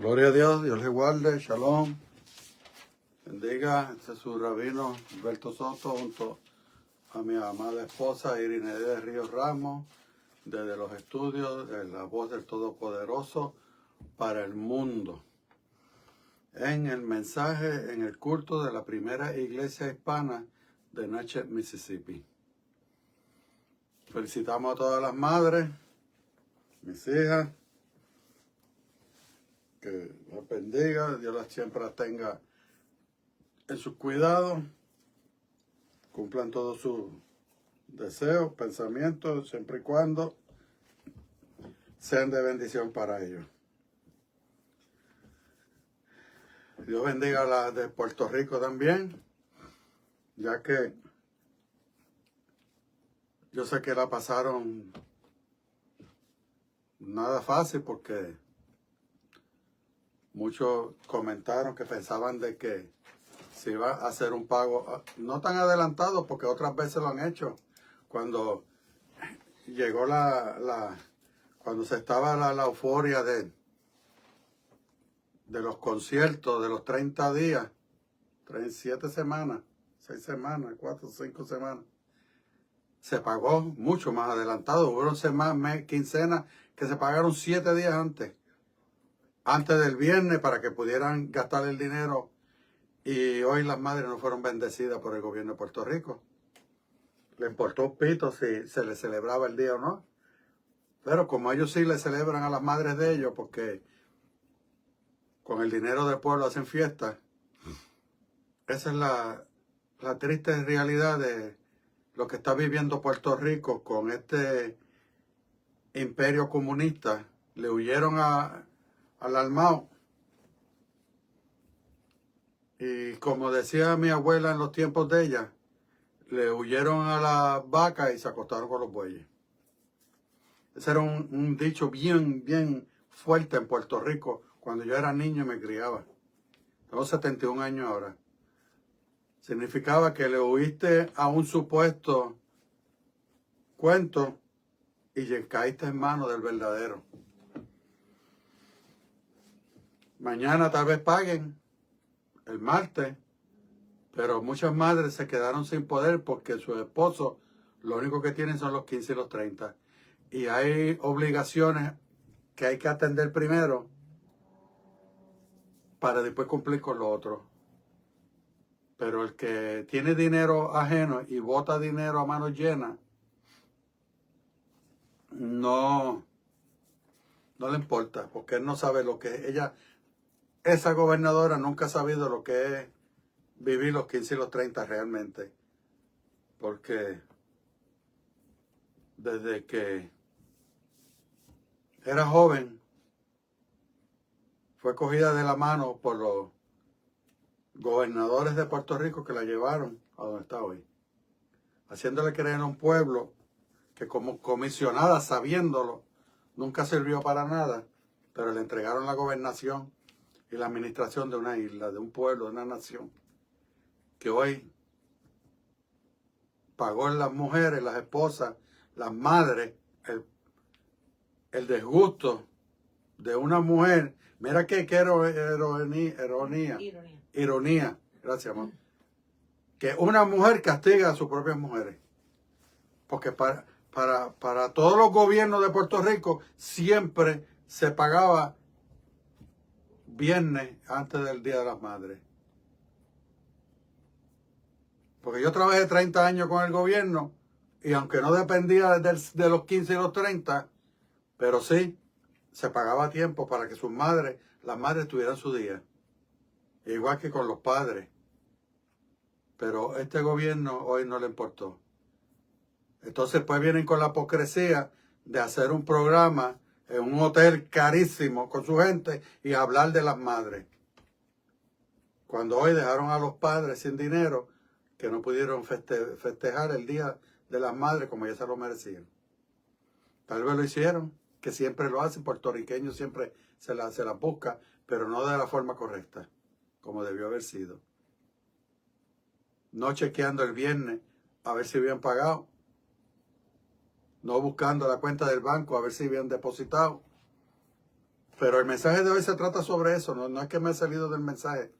Gloria a Dios, Dios le guarde, shalom. Bendiga, este es su rabino Alberto Soto junto a mi amada esposa Irene de Ríos Ramos, desde los estudios de la voz del Todopoderoso para el mundo. En el mensaje, en el culto de la primera iglesia hispana de Natchez, Mississippi. Felicitamos a todas las madres, mis hijas, que las bendiga, Dios las siempre las tenga en sus cuidados, cumplan todos sus deseos, pensamientos, siempre y cuando sean de bendición para ellos. Dios bendiga a las de Puerto Rico también, ya que yo sé que la pasaron nada fácil porque muchos comentaron que pensaban de que se iba a hacer un pago, no tan adelantado porque otras veces lo han hecho, cuando llegó cuando se estaba la euforia de los conciertos de los 30 días, 7 semanas, 6 semanas, 4, 5 semanas, se pagó mucho más adelantado. Hubo quincenas que se pagaron 7 días antes del viernes para que pudieran gastar el dinero. Y hoy las madres no fueron bendecidas por el gobierno de Puerto Rico. Le importó un pito si se les celebraba el día o no. Pero como ellos sí le celebran a las madres de ellos, porque con el dinero del pueblo hacen fiestas, esa es la triste realidad de lo que está viviendo Puerto Rico con este imperio comunista. Le huyeron al Almao. Y como decía mi abuela en los tiempos de ella, le huyeron a las vacas y se acostaron con los bueyes. Ese era un dicho bien fuerte en Puerto Rico cuando yo era niño y me criaba. Tengo 71 años ahora. Significaba que le huiste a un supuesto cuento y caíste en manos del verdadero. Mañana tal vez paguen, el martes, pero muchas madres se quedaron sin poder porque sus esposos lo único que tienen son los 15 y los 30. Y hay obligaciones que hay que atender primero para después cumplir con lo otro. Pero el que tiene dinero ajeno y bota dinero a manos llenas, no le importa, porque él no sabe lo que es. Esa gobernadora nunca ha sabido lo que es vivir los 15 y los 30 realmente. Porque desde que era joven, fue cogida de la mano por los gobernadores de Puerto Rico que la llevaron a donde está hoy. Haciéndole creer a un pueblo que como comisionada, sabiéndolo, nunca sirvió para nada, pero le entregaron la gobernación y la administración de una isla, de un pueblo, de una nación, que hoy pagó en las mujeres, las esposas, las madres, el disgusto de una mujer. Mira qué ironía, gracias, amor. Que una mujer castiga a sus propias mujeres. Porque para todos los gobiernos de Puerto Rico siempre se pagaba viernes antes del Día de las Madres. Porque yo trabajé 30 años con el gobierno y aunque no dependía de los 15 y los 30, pero sí se pagaba a tiempo para que las madres tuvieran su día. Igual que con los padres. Pero este gobierno hoy no le importó. Entonces pues vienen con la hipocresía de hacer un programa en un hotel carísimo con su gente y hablar de las madres. Cuando hoy dejaron a los padres sin dinero, que no pudieron festejar el Día de las Madres como ya se lo merecían. Tal vez lo hicieron, que siempre lo hacen, puertorriqueños siempre se las busca, pero no de la forma correcta, como debió haber sido. No chequeando el viernes a ver si habían pagado. No buscando la cuenta del banco a ver si habían depositado. Pero el mensaje de hoy se trata sobre eso, no es que me ha salido del mensaje.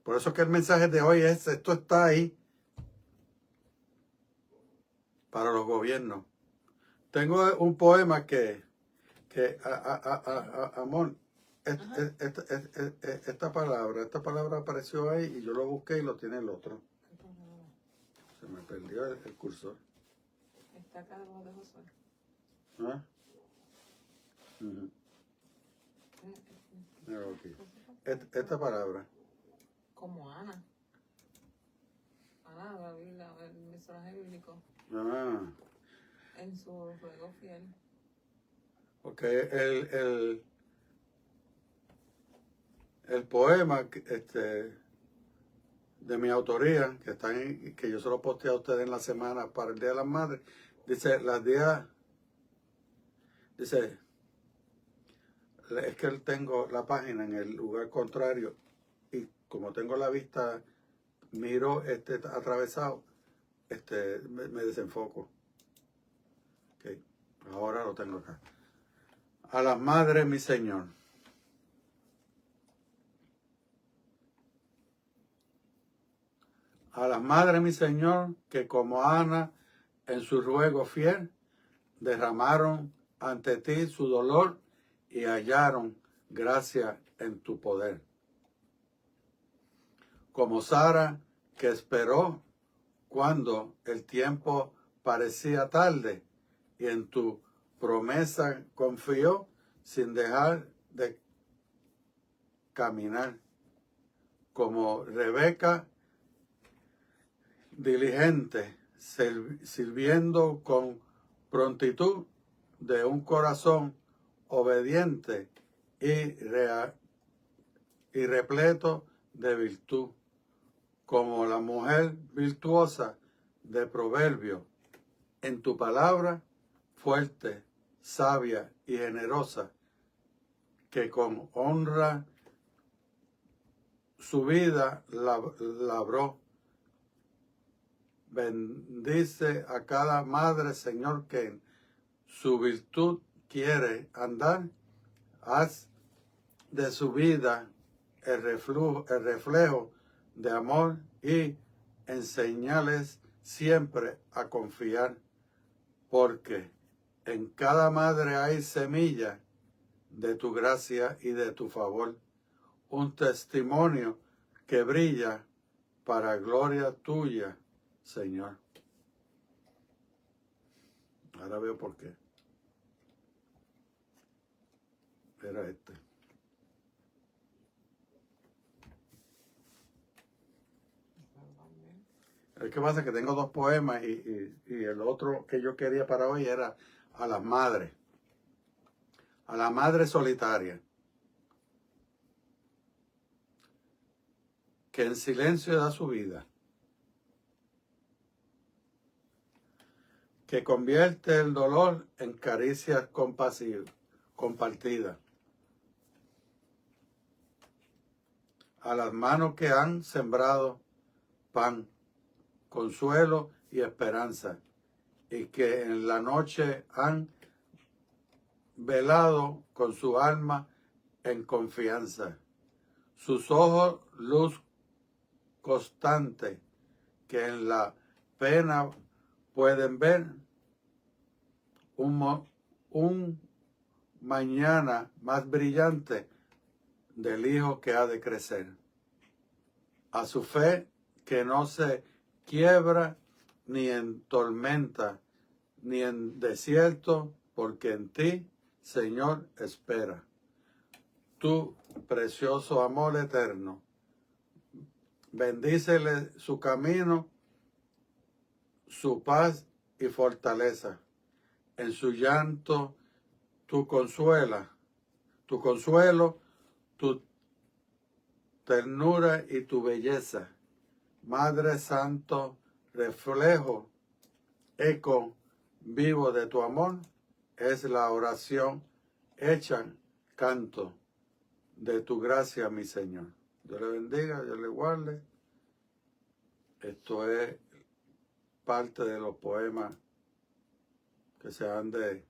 Por eso que el mensaje de hoy es, esto está ahí para los gobiernos. Tengo un poema que amor, esta palabra apareció ahí y yo lo busqué y lo tiene el otro. Se me perdió el cursor. Está acá debajo de Josué. ¿Ah? Mira aquí. Esta palabra. Como Ana. Ana, el mensaje bíblico. Ah. En su ruego fiel. Ok, el poema de mi autoría, que yo se lo posteé a ustedes en la semana para el Día de las Madres, dice, es que tengo la página en el lugar contrario y como tengo la vista, miro atravesado, me desenfoco. Okay, ahora lo tengo acá. A las madres, mi Señor. A las madres, mi Señor, que como Ana, en su ruego fiel, derramaron ante ti su dolor y hallaron gracia en tu poder. Como Sara, que esperó cuando el tiempo parecía tarde y en tu promesa confió sin dejar de caminar. Como Rebeca, diligente, sirviendo con prontitud de un corazón obediente y repleto de virtud, como la mujer virtuosa de proverbio, en tu palabra fuerte, sabia y generosa, que con honra su vida labró. Bendice a cada madre, Señor, que en su virtud quiere andar. Haz de su vida el reflejo de amor y enséñales siempre a confiar, porque en cada madre hay semilla de tu gracia y de tu favor, un testimonio que brilla para gloria tuya, Señor. Ahora veo por qué. Era este. El que pasa es que tengo dos poemas y el otro que yo quería para hoy era a las madres. A la madre solitaria, que en silencio da su vida, que convierte el dolor en caricias compartidas. A las manos que han sembrado pan, consuelo y esperanza, y que en la noche han velado con su alma en confianza. Sus ojos luz constante, que en la pena pueden ver un mañana más brillante del hijo que ha de crecer. A su fe que no se quiebra ni en tormenta, ni en desierto, porque en ti, Señor, espera. Tu precioso amor eterno. Bendícele su camino, su paz y fortaleza. En su llanto, tu consuelo, tu ternura y tu belleza. Madre Santo, reflejo, eco vivo de tu amor, es la oración hecha canto de tu gracia, mi Señor. Dios le bendiga, Dios le guarde. Esto es parte de los poemas que se han de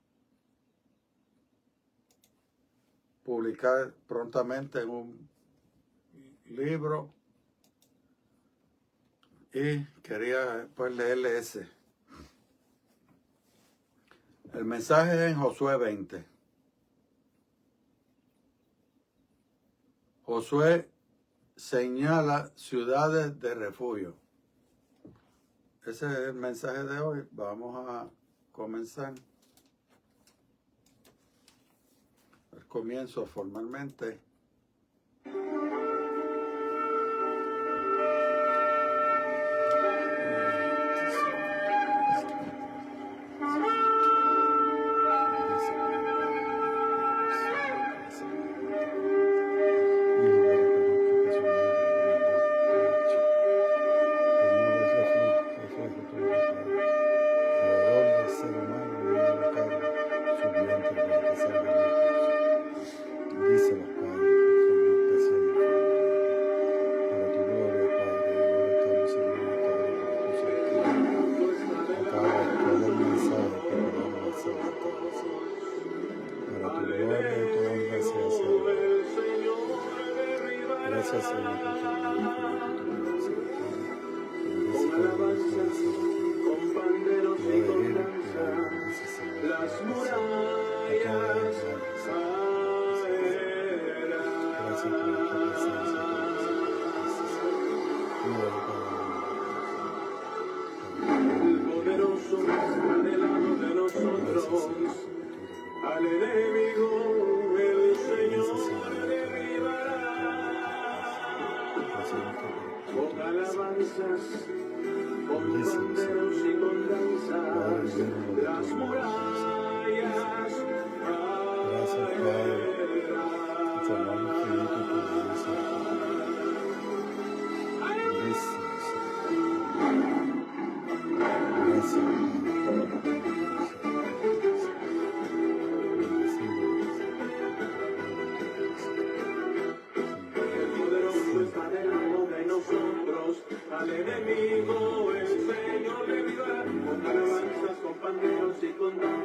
publicar prontamente en un libro y quería pues leerle ese. El mensaje es en Josué 20. Josué señala ciudades de refugio. Ese es el mensaje de hoy. Vamos a comenzar. El comienzo formalmente.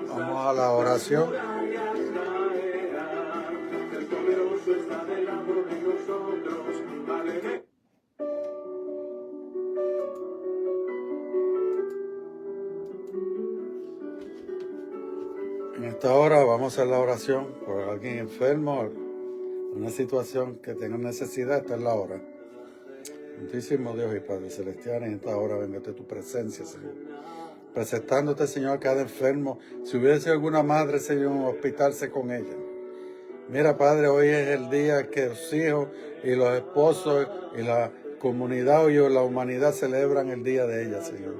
Vamos a la oración. En esta hora vamos a hacer la oración por alguien enfermo, una situación que tenga necesidad. Esta es la hora. Santísimo Dios y Padre Celestial, en esta hora vengate tu presencia, Señor. Presentándote, Señor, a cada enfermo. Si hubiese alguna madre, Señor, en un hospital, sé con ella. Mira, Padre, hoy es el día que los hijos y los esposos y la comunidad y la humanidad celebran el día de ella, Señor.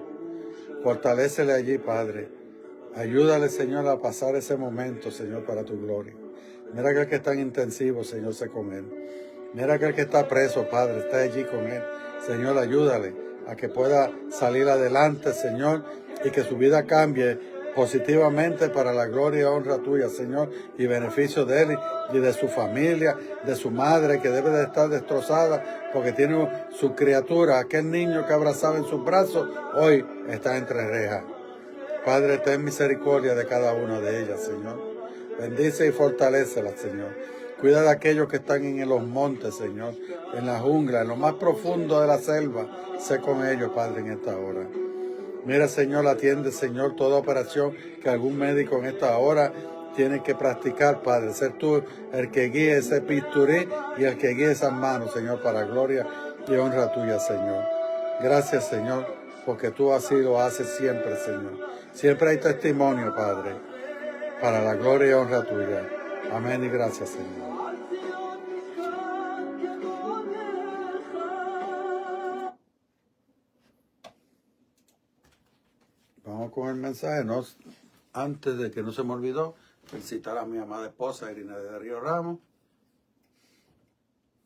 Fortalécele allí, Padre. Ayúdale, Señor, a pasar ese momento, Señor, para tu gloria. Mira aquel que está en intensivo, Señor, sé con él. Mira aquel que está preso, Padre, está allí con él. Señor, ayúdale a que pueda salir adelante, Señor, y que su vida cambie positivamente para la gloria y honra tuya, Señor, y beneficio de él y de su familia, de su madre, que debe de estar destrozada porque tiene su criatura, aquel niño que abrazaba en sus brazos, hoy está entre rejas. Padre, ten misericordia de cada una de ellas, Señor. Bendice y fortalécelas, Señor. Cuida de aquellos que están en los montes, Señor, en la jungla, en lo más profundo de la selva. Sé con ellos, Padre, en esta hora. Mira, Señor, atiende, Señor, toda operación que algún médico en esta hora tiene que practicar, Padre. Ser tú el que guíe ese bisturí y el que guíe esas manos, Señor, para gloria y honra tuya, Señor. Gracias, Señor, porque tú así lo haces siempre, Señor. Siempre hay testimonio, Padre, para la gloria y honra tuya. Amén y gracias, Señor. Vamos con el mensaje. No, antes de que no se me olvidó, felicitar a mi amada esposa, Irina de Río Ramos.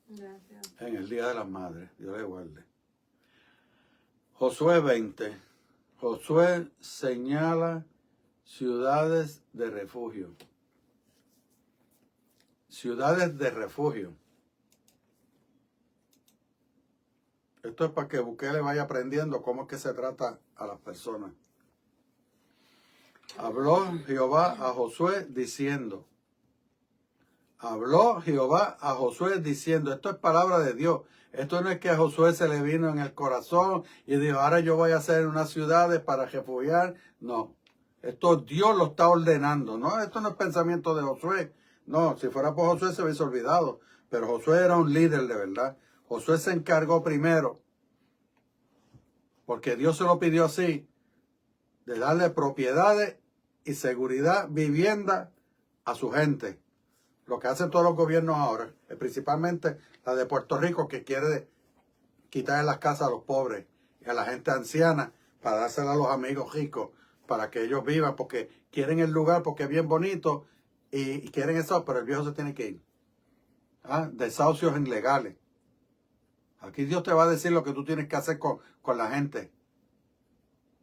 Gracias. En el Día de las Madres. Dios le guarde. Josué 20. Josué señala ciudades de refugio. Ciudades de refugio. Esto es para que Bukele vaya aprendiendo cómo es que se trata a las personas. Habló Jehová a Josué diciendo: Habló Jehová a Josué diciendo, esto es palabra de Dios. Esto no es que a Josué se le vino en el corazón y dijo, ahora yo voy a hacer unas ciudades para refugiar. No, esto Dios lo está ordenando. No, esto no es pensamiento de Josué. No, si fuera por Josué se hubiese olvidado. Pero Josué era un líder de verdad. Josué se encargó primero, porque Dios se lo pidió así, de darle propiedades y seguridad, vivienda a su gente. Lo que hacen todos los gobiernos ahora, principalmente la de Puerto Rico, que quiere quitarle las casas a los pobres y a la gente anciana para dársela a los amigos ricos, para que ellos vivan, porque quieren el lugar, porque es bien bonito y quieren eso, pero el viejo se tiene que ir. Desahucios ilegales. Aquí Dios te va a decir lo que tú tienes que hacer con la gente.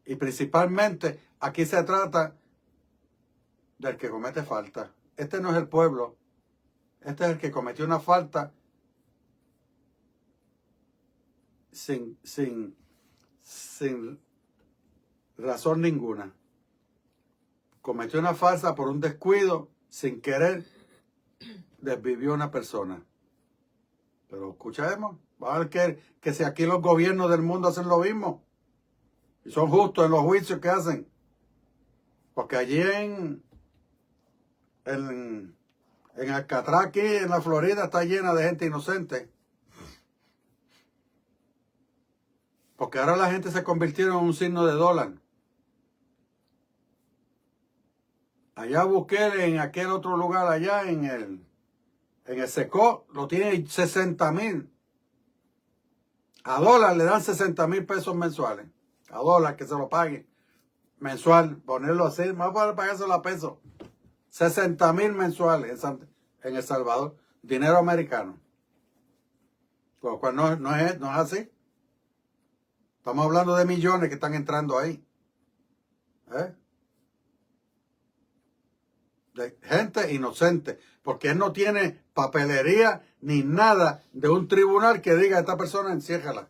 Y principalmente aquí se trata del que comete falta. Este no es el pueblo. Este es el que cometió una falta sin razón ninguna. Cometió una falta por un descuido, sin querer, desvivió a una persona. Pero escuchemos, va a ver que si aquí los gobiernos del mundo hacen lo mismo, y son justos en los juicios que hacen. Porque allí en Alcatraz, aquí en la Florida, está llena de gente inocente. Porque ahora la gente se convirtieron en un signo de dólar. Allá Bukele, en aquel otro lugar allá, en el Secó, lo tiene 60,000. A dólar le dan 60,000 pesos mensuales. A dólar que se lo pague mensual. Ponerlo así, más para pagárselo a pesos. 60,000 mensuales en El Salvador. Dinero americano. Lo cual no es así. Estamos hablando de millones que están entrando ahí. De gente inocente. Porque él no tiene papelería ni nada de un tribunal que diga a esta persona enciérrala.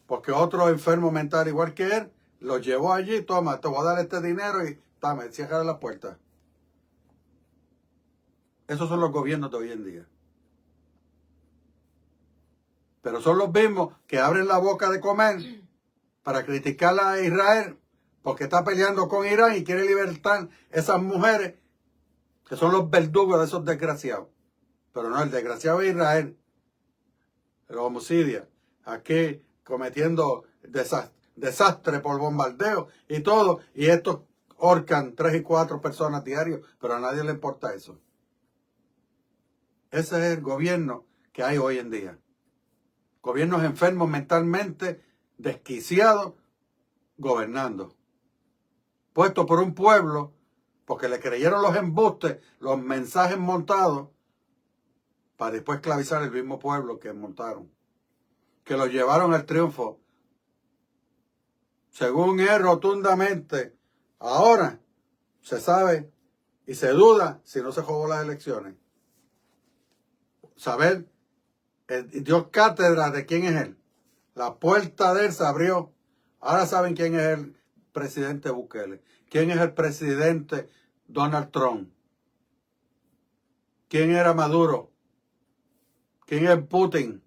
Porque otro enfermo mental igual que él lo llevó allí, toma, te voy a dar este dinero y tome, enciérrala la puerta. Esos son los gobiernos de hoy en día. Pero son los mismos que abren la boca de comer para criticar a Israel porque está peleando con Irán y quiere libertar esas mujeres que son los verdugos de esos desgraciados. Pero no, el desgraciado es Israel. El homicidio. Aquí cometiendo desastre por bombardeo y todo. Y estos ahorcan 3 y 4 personas diarios, pero a nadie le importa eso. Ese es el gobierno que hay hoy en día. Gobiernos enfermos mentalmente, desquiciados, gobernando. Puesto por un pueblo, porque le creyeron los embustes, los mensajes montados, para después esclavizar el mismo pueblo que montaron. Que lo llevaron al triunfo. Según él, rotundamente, ahora se sabe y se duda si no se robó las elecciones. Saber, dio cátedra de quién es él. La puerta de él se abrió. Ahora saben quién es el presidente Bukele. ¿Quién es el presidente Donald Trump? ¿Quién era Maduro? ¿Quién es Putin?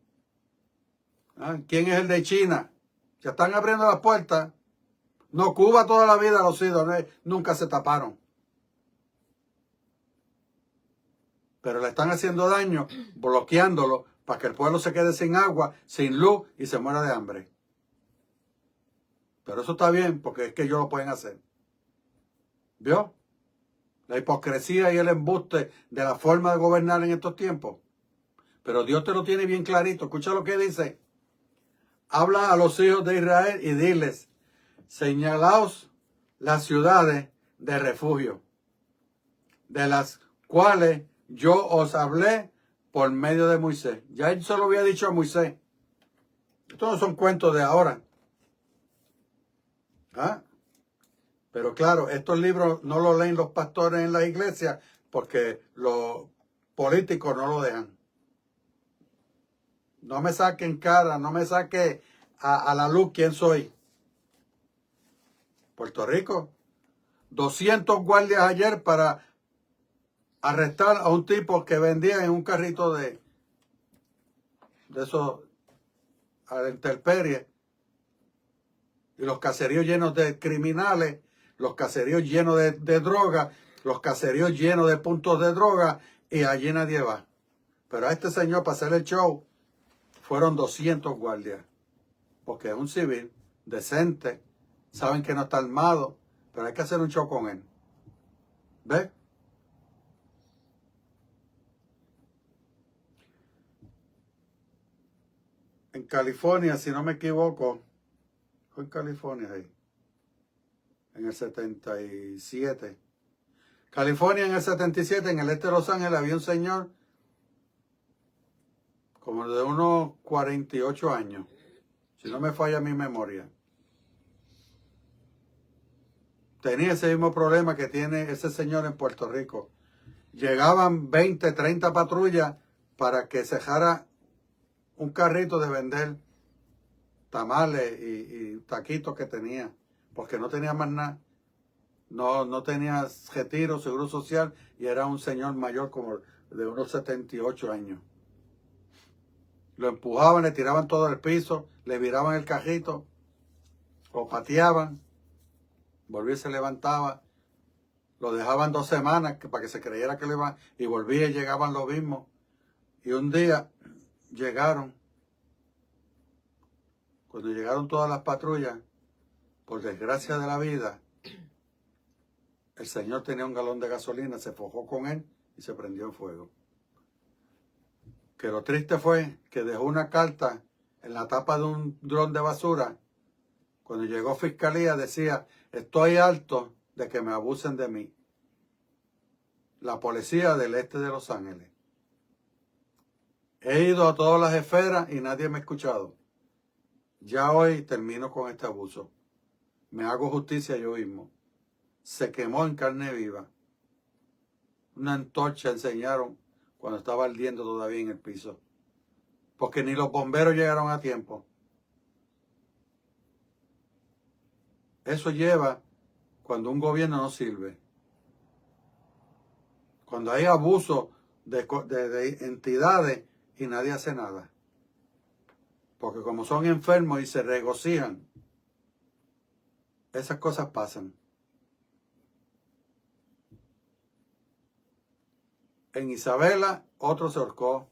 ¿Quién es el de China? Se están abriendo las puertas. No, Cuba toda la vida los ídolos nunca se taparon. Pero le están haciendo daño, bloqueándolo, para que el pueblo se quede sin agua, sin luz y se muera de hambre. Pero eso está bien, porque es que ellos lo pueden hacer. ¿Vio? La hipocresía y el embuste de la forma de gobernar en estos tiempos. Pero Dios te lo tiene bien clarito. Escucha lo que dice. Habla a los hijos de Israel y diles, señalaos las ciudades de refugio, de las cuales yo os hablé por medio de Moisés. Ya él se lo había dicho a Moisés. Estos no son cuentos de ahora. Pero claro, estos libros no los leen los pastores en la iglesia porque los políticos no lo dejan. No me saquen cara, no me saque a la luz quién soy. Puerto Rico, 200 guardias ayer para arrestar a un tipo que vendía en un carrito de esos a la intemperie, y los caseríos llenos de criminales, los caseríos llenos de droga, los caseríos llenos de puntos de droga, y allí nadie va. Pero a este señor, para hacer el show, fueron 200 guardias, porque es un civil decente, saben que no está armado, pero hay que hacer un show con él. ¿Ves? En California, si no me equivoco, fue en California ahí, en el 77. California en el 77, en el este de Los Ángeles, había un señor como de unos 48 años, si no me falla mi memoria. Tenía ese mismo problema que tiene ese señor en Puerto Rico. Llegaban 20, 30 patrullas para que cejara un carrito de vender tamales y taquitos que tenía, porque no tenía más nada. No tenía retiro, seguro social, y era un señor mayor como de unos 78 años. Lo empujaban, le tiraban todo al piso, le viraban el cajito, lo pateaban, volvía y se levantaba, lo dejaban 2 semanas para que se creyera que le iban, y volvía y llegaban lo mismo. Y un día llegaron, cuando llegaron todas las patrullas, por desgracia de la vida, el señor tenía un galón de gasolina, se fojó con él y se prendió en fuego. Que lo triste fue que dejó una carta en la tapa de un dron de basura. Cuando llegó fiscalía decía: estoy harto de que me abusen de mí. La policía del este de Los Ángeles. He ido a todas las esferas y nadie me ha escuchado. Ya hoy termino con este abuso. Me hago justicia yo mismo. Se quemó en carne viva. Una antorcha enseñaron cuando estaba ardiendo todavía en el piso. Porque ni los bomberos llegaron a tiempo. Eso lleva cuando un gobierno no sirve. Cuando hay abuso de entidades y nadie hace nada. Porque como son enfermos y se regocijan, esas cosas pasan. En Isabela, otro se ahorcó.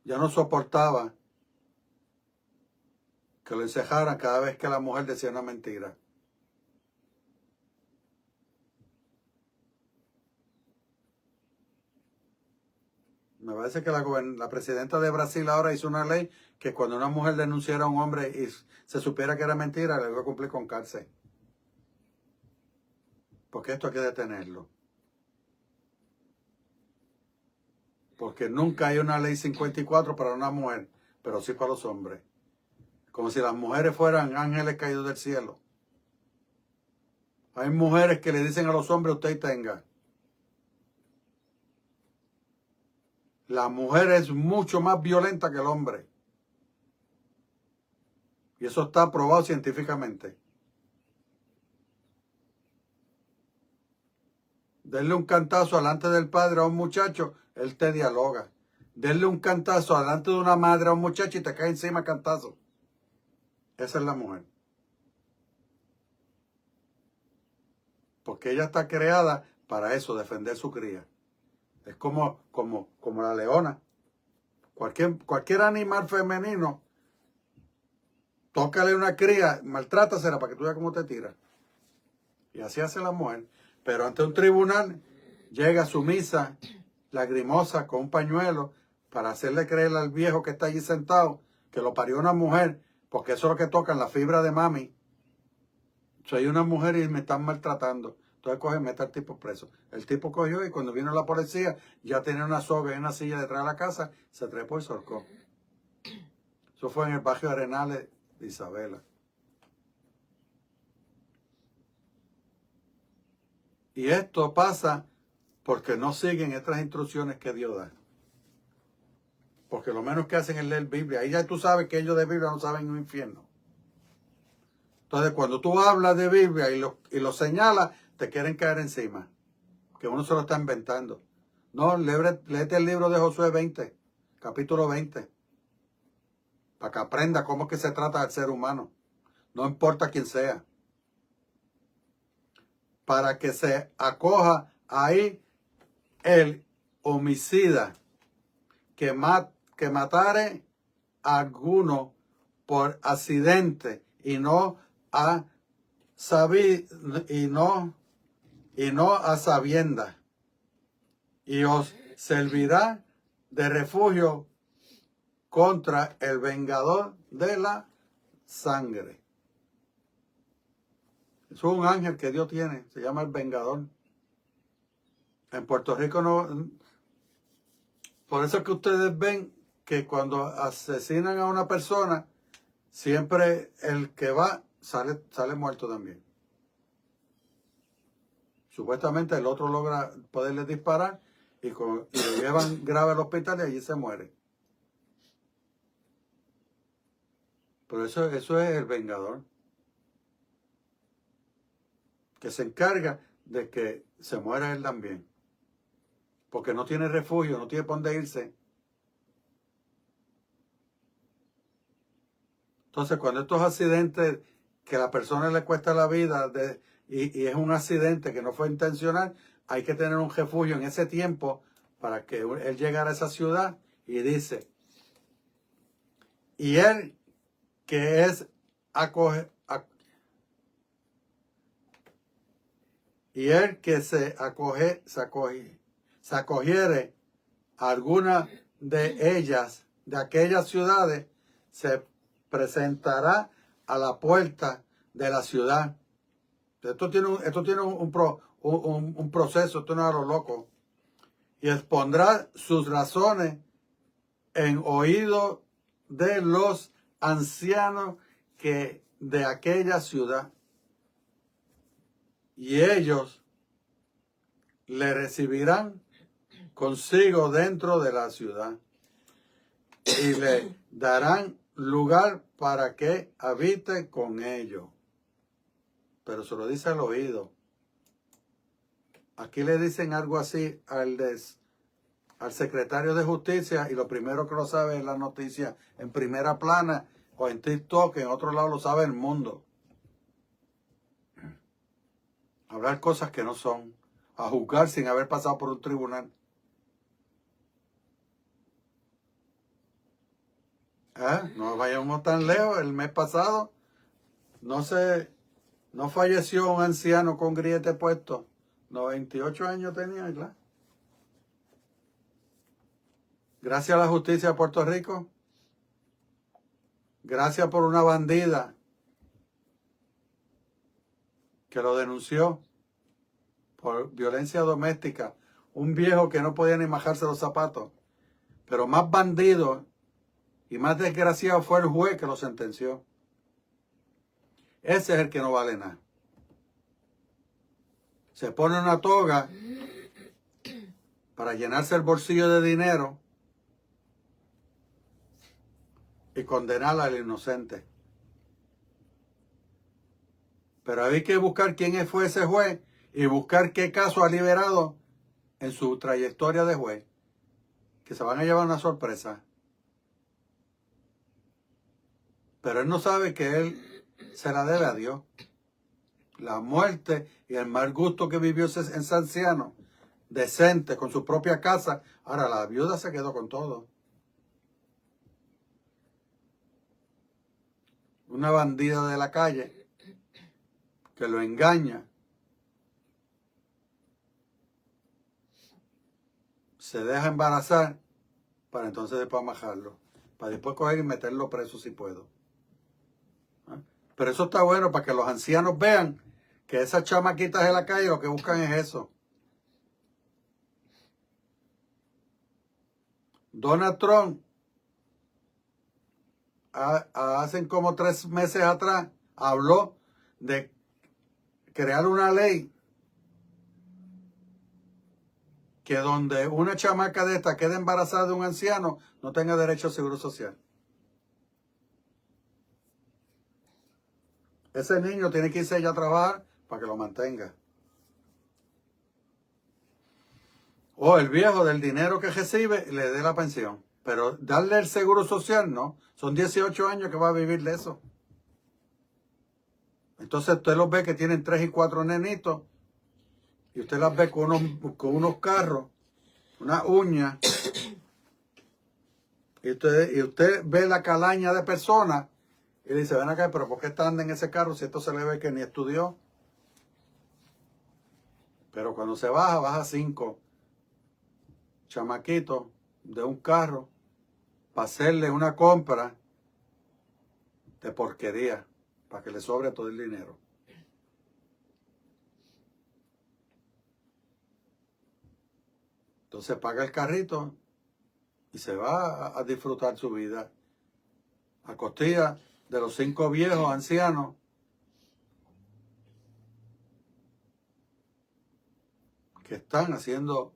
Ya no soportaba que lo encejaran cada vez que la mujer decía una mentira. Me parece que la presidenta de Brasil ahora hizo una ley que cuando una mujer denunciara a un hombre y se supiera que era mentira, le iba a cumplir con cárcel. Porque esto hay que detenerlo. Porque nunca hay una ley 54 para una mujer, pero sí para los hombres. Como si las mujeres fueran ángeles caídos del cielo. Hay mujeres que le dicen a los hombres: usted tenga. La mujer es mucho más violenta que el hombre. Y eso está probado científicamente. Denle un cantazo delante del padre a un muchacho, él te dialoga. Denle un cantazo delante de una madre a un muchacho y te cae encima cantazo. Esa es la mujer. Porque ella está creada para eso, defender su cría. Es como la leona. Cualquier animal femenino, tócale una cría, maltrátasela para que tú veas cómo te tira. Y así hace la mujer. Pero ante un tribunal, llega sumisa, lagrimosa, con un pañuelo, para hacerle creer al viejo que está allí sentado que lo parió una mujer, porque eso es lo que tocan, la fibra de mami. Soy una mujer y me están maltratando. Entonces coge, mete al tipo preso. El tipo cogió y cuando vino la policía, ya tenía una soga y una silla detrás de la casa, se trepó y se ahorcó. Eso fue en el barrio Arenales de Isabela. Y esto pasa porque no siguen estas instrucciones que Dios da. Porque lo menos que hacen es leer Biblia. Ahí ya tú sabes que ellos de Biblia no saben un infierno. Entonces cuando tú hablas de Biblia y lo señalas, te quieren caer encima. que uno se lo está inventando. No, léete el libro de Josué 20, capítulo 20, para que aprenda cómo es que se trata del ser humano. No importa quién sea. Para que se acoja ahí el homicida que matare a alguno por accidente y no a sabiendas, y os servirá de refugio contra el vengador de la sangre. Eso es un ángel que Dios tiene, se llama el vengador. En Puerto Rico no. Por eso es que ustedes ven que cuando asesinan a una persona, siempre el que va sale muerto también. Supuestamente el otro logra poderle disparar y lo llevan grave al hospital y allí se muere. Pero eso es el vengador, que se encarga de que se muera él también. Porque no tiene refugio, no tiene por dónde irse. Entonces, cuando estos accidentes que a la persona le cuesta la vida y es un accidente que no fue intencional, hay que tener un refugio en ese tiempo para que él llegara a esa ciudad y dice, y él que es y él que se acogiere a alguna de ellas, de aquellas ciudades, se presentará a la puerta de la ciudad. Esto tiene un proceso, esto no es a lo loco. Y expondrá sus razones en oído de los ancianos de aquella ciudad. Y ellos le recibirán consigo dentro de la ciudad y le darán lugar para que habite con ellos. Pero se lo dice al oído. Aquí le dicen algo así al secretario de Justicia y lo primero que lo sabe es la noticia en primera plana o en TikTok, en otro lado lo sabe el mundo. Hablar cosas que no son, a juzgar sin haber pasado por un tribunal. No vayamos tan lejos. El mes pasado no falleció un anciano con grillete puesto. 98 años tenía, ¿verdad? Gracias a la justicia de Puerto Rico. Gracias por una bandida que lo denunció por violencia doméstica. Un viejo que no podía ni majarse los zapatos. Pero más bandido y más desgraciado fue el juez que lo sentenció. Ese es el que no vale nada. Se pone una toga para llenarse el bolsillo de dinero y condenar al inocente. Pero hay que buscar quién fue ese juez y buscar qué caso ha liberado en su trayectoria de juez, que se van a llevar una sorpresa. Pero él no sabe que él se la debe a Dios. La muerte y el mal gusto que vivió ese anciano, decente, con su propia casa. Ahora la viuda se quedó con todo. Una bandida de la calle que lo engaña. Se deja embarazar para entonces después amajarlo. Para después coger y meterlo preso si puedo. Pero eso está bueno para que los ancianos vean que esas chamaquitas de la calle lo que buscan es eso. Donald Trump, hace como 3 meses atrás, habló de crear una ley que donde una chamaca de esta quede embarazada de un anciano, no tenga derecho a seguro social. Ese niño tiene que irse ya a trabajar para que lo mantenga. O el viejo del dinero que recibe le dé la pensión. Pero darle el seguro social, no. Son 18 años que va a vivir de eso. Entonces usted los ve que tienen 3 y 4 nenitos. Y usted las ve con unos carros, unas uñas. Y usted ve la calaña de personas. Y le dice, ven acá, pero ¿por qué está andando en ese carro si esto se le ve que ni estudió? Pero cuando se baja 5 chamaquitos de un carro para hacerle una compra de porquería, para que le sobre todo el dinero. Entonces paga el carrito y se va a disfrutar su vida a costilla de los 5 viejos ancianos que están haciendo,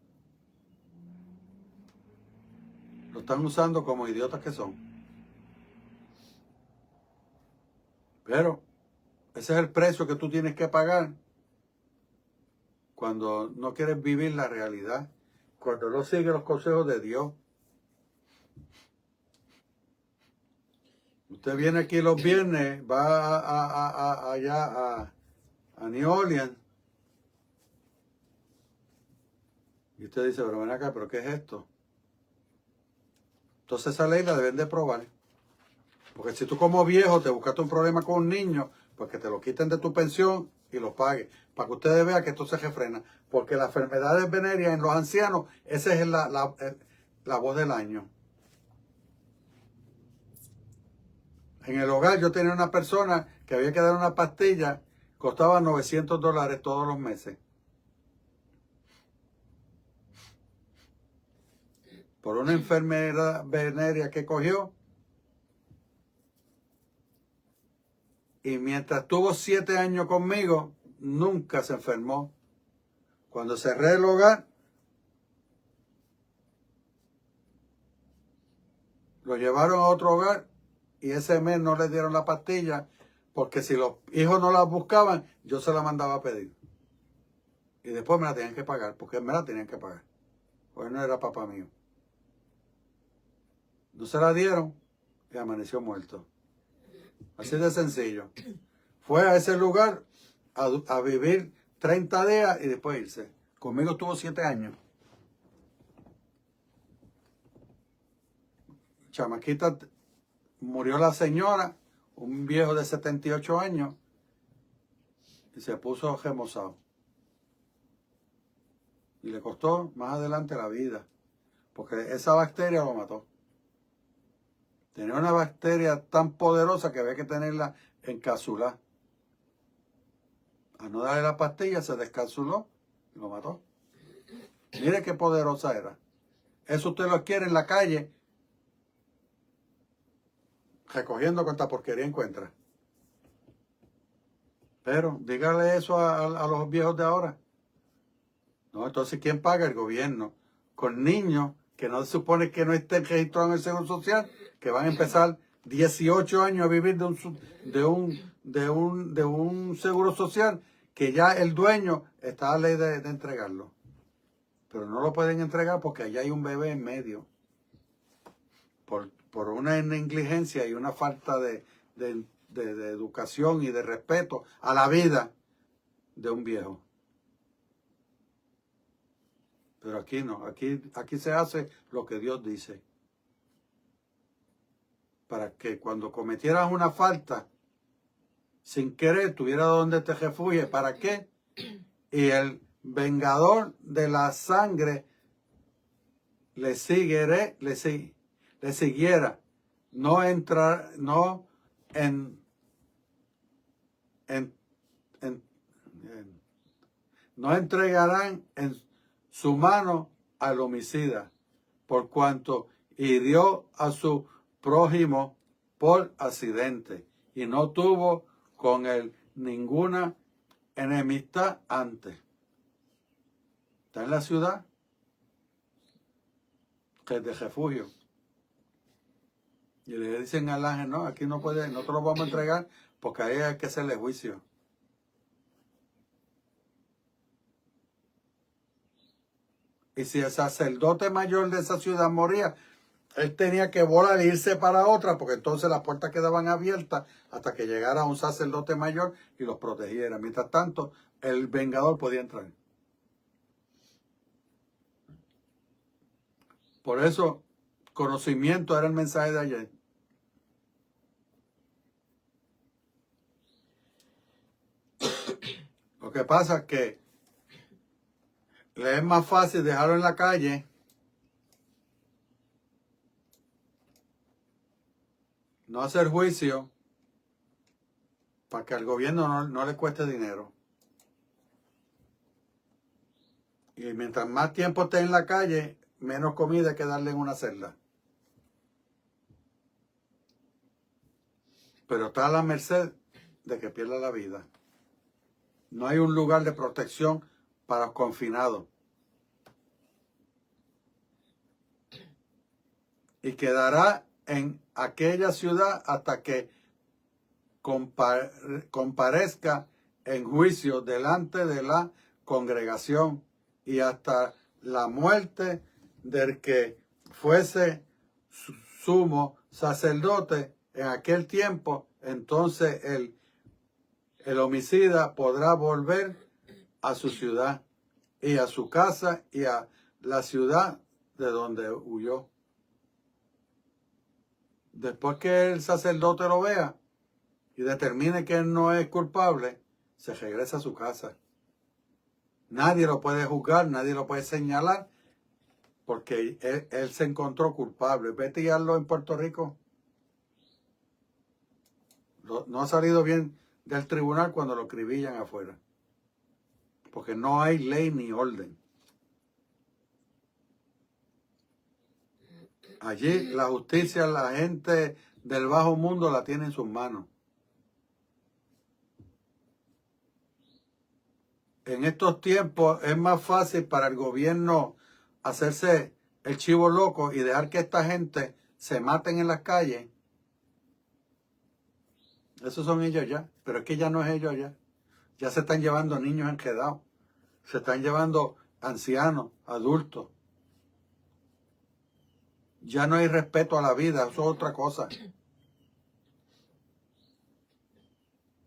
lo están usando como idiotas que son. Pero ese es el precio que tú tienes que pagar cuando no quieres vivir la realidad, cuando no sigues los consejos de Dios. Usted viene aquí los viernes, va allá a New Orleans, y usted dice, pero ven acá, ¿pero qué es esto? Entonces esa ley la deben de probar. Porque si tú como viejo te buscaste un problema con un niño, pues que te lo quiten de tu pensión y lo paguen. Para que ustedes vean que esto se refrena. Porque las enfermedades venéreas en los ancianos, esa es la voz del año. En el hogar yo tenía una persona que había que dar una pastilla, costaba $900 todos los meses. Por una enfermedad venérea que cogió. Y mientras tuvo 7 años conmigo, nunca se enfermó. Cuando cerré el hogar, lo llevaron a otro hogar y ese mes no le dieron la pastilla porque si los hijos no la buscaban, yo se la mandaba a pedir. Y después me la tenían que pagar, porque me la tenían que pagar. Pues no era papá mío. No se la dieron y amaneció muerto. Así de sencillo. Fue a ese lugar a vivir 30 días y después irse. Conmigo estuvo 7 años. Chamaquita, murió la señora, un viejo de 78 años, y se puso gemosado. Y le costó más adelante la vida, porque esa bacteria lo mató. Tenía una bacteria tan poderosa que había que tenerla encapsulada. A no darle la pastilla, se descapsuló y lo mató. Mire qué poderosa era. Eso usted lo quiere en la calle, recogiendo cuanta porquería encuentra. Pero dígale eso a los viejos de ahora. No, entonces, ¿quién paga? El gobierno. Con niños que no se supone que no estén registrados en el Seguro Social, que van a empezar 18 años a vivir de un Seguro Social, que ya el dueño está a ley de entregarlo. Pero no lo pueden entregar porque allá hay un bebé en medio. Por una negligencia y una falta de educación y de respeto a la vida de un viejo. Pero aquí no, aquí se hace lo que Dios dice. Para que cuando cometieras una falta, sin querer, tuviera donde te refugies. ¿Para qué? Y el vengador de la sangre le siguiera, no no entregarán en su mano al homicida, por cuanto hirió a su prójimo por accidente y no tuvo con él ninguna enemistad antes. Está en la ciudad, que es de refugio. Y le dicen al ángel, no, aquí no puede, no te lo vamos a entregar porque ahí hay que hacerle juicio. Y si el sacerdote mayor de esa ciudad moría, él tenía que volar e irse para otra, porque entonces las puertas quedaban abiertas hasta que llegara un sacerdote mayor y los protegiera. Mientras tanto, el vengador podía entrar. Por eso, conocimiento era el mensaje de ayer. Lo que pasa es que le es más fácil dejarlo en la calle no hacer juicio para que al gobierno no le cueste dinero. Y mientras más tiempo esté en la calle, menos comida hay que darle en una celda. Pero está a la merced de que pierda la vida. No hay un lugar de protección para los confinados. Y quedará en aquella ciudad hasta que comparezca en juicio delante de la congregación y hasta la muerte del que fuese sumo sacerdote en aquel tiempo. Entonces el homicida podrá volver a su ciudad y a su casa y a la ciudad de donde huyó. Después que el sacerdote lo vea y determine que él no es culpable, se regresa a su casa. Nadie lo puede juzgar, nadie lo puede señalar, porque él se encontró culpable. Vete y hazlo en Puerto Rico. No ha salido bien del tribunal cuando lo acribillan afuera, porque no hay ley ni orden. Allí la justicia, la gente del bajo mundo la tiene en sus manos. En estos tiempos es más fácil para el gobierno hacerse el chivo loco y dejar que esta gente se maten en las calles. Esos son ellos ya, pero es que ya no es ellos ya. Ya se están llevando niños enredados, se están llevando ancianos, adultos. Ya no hay respeto a la vida, eso es otra cosa.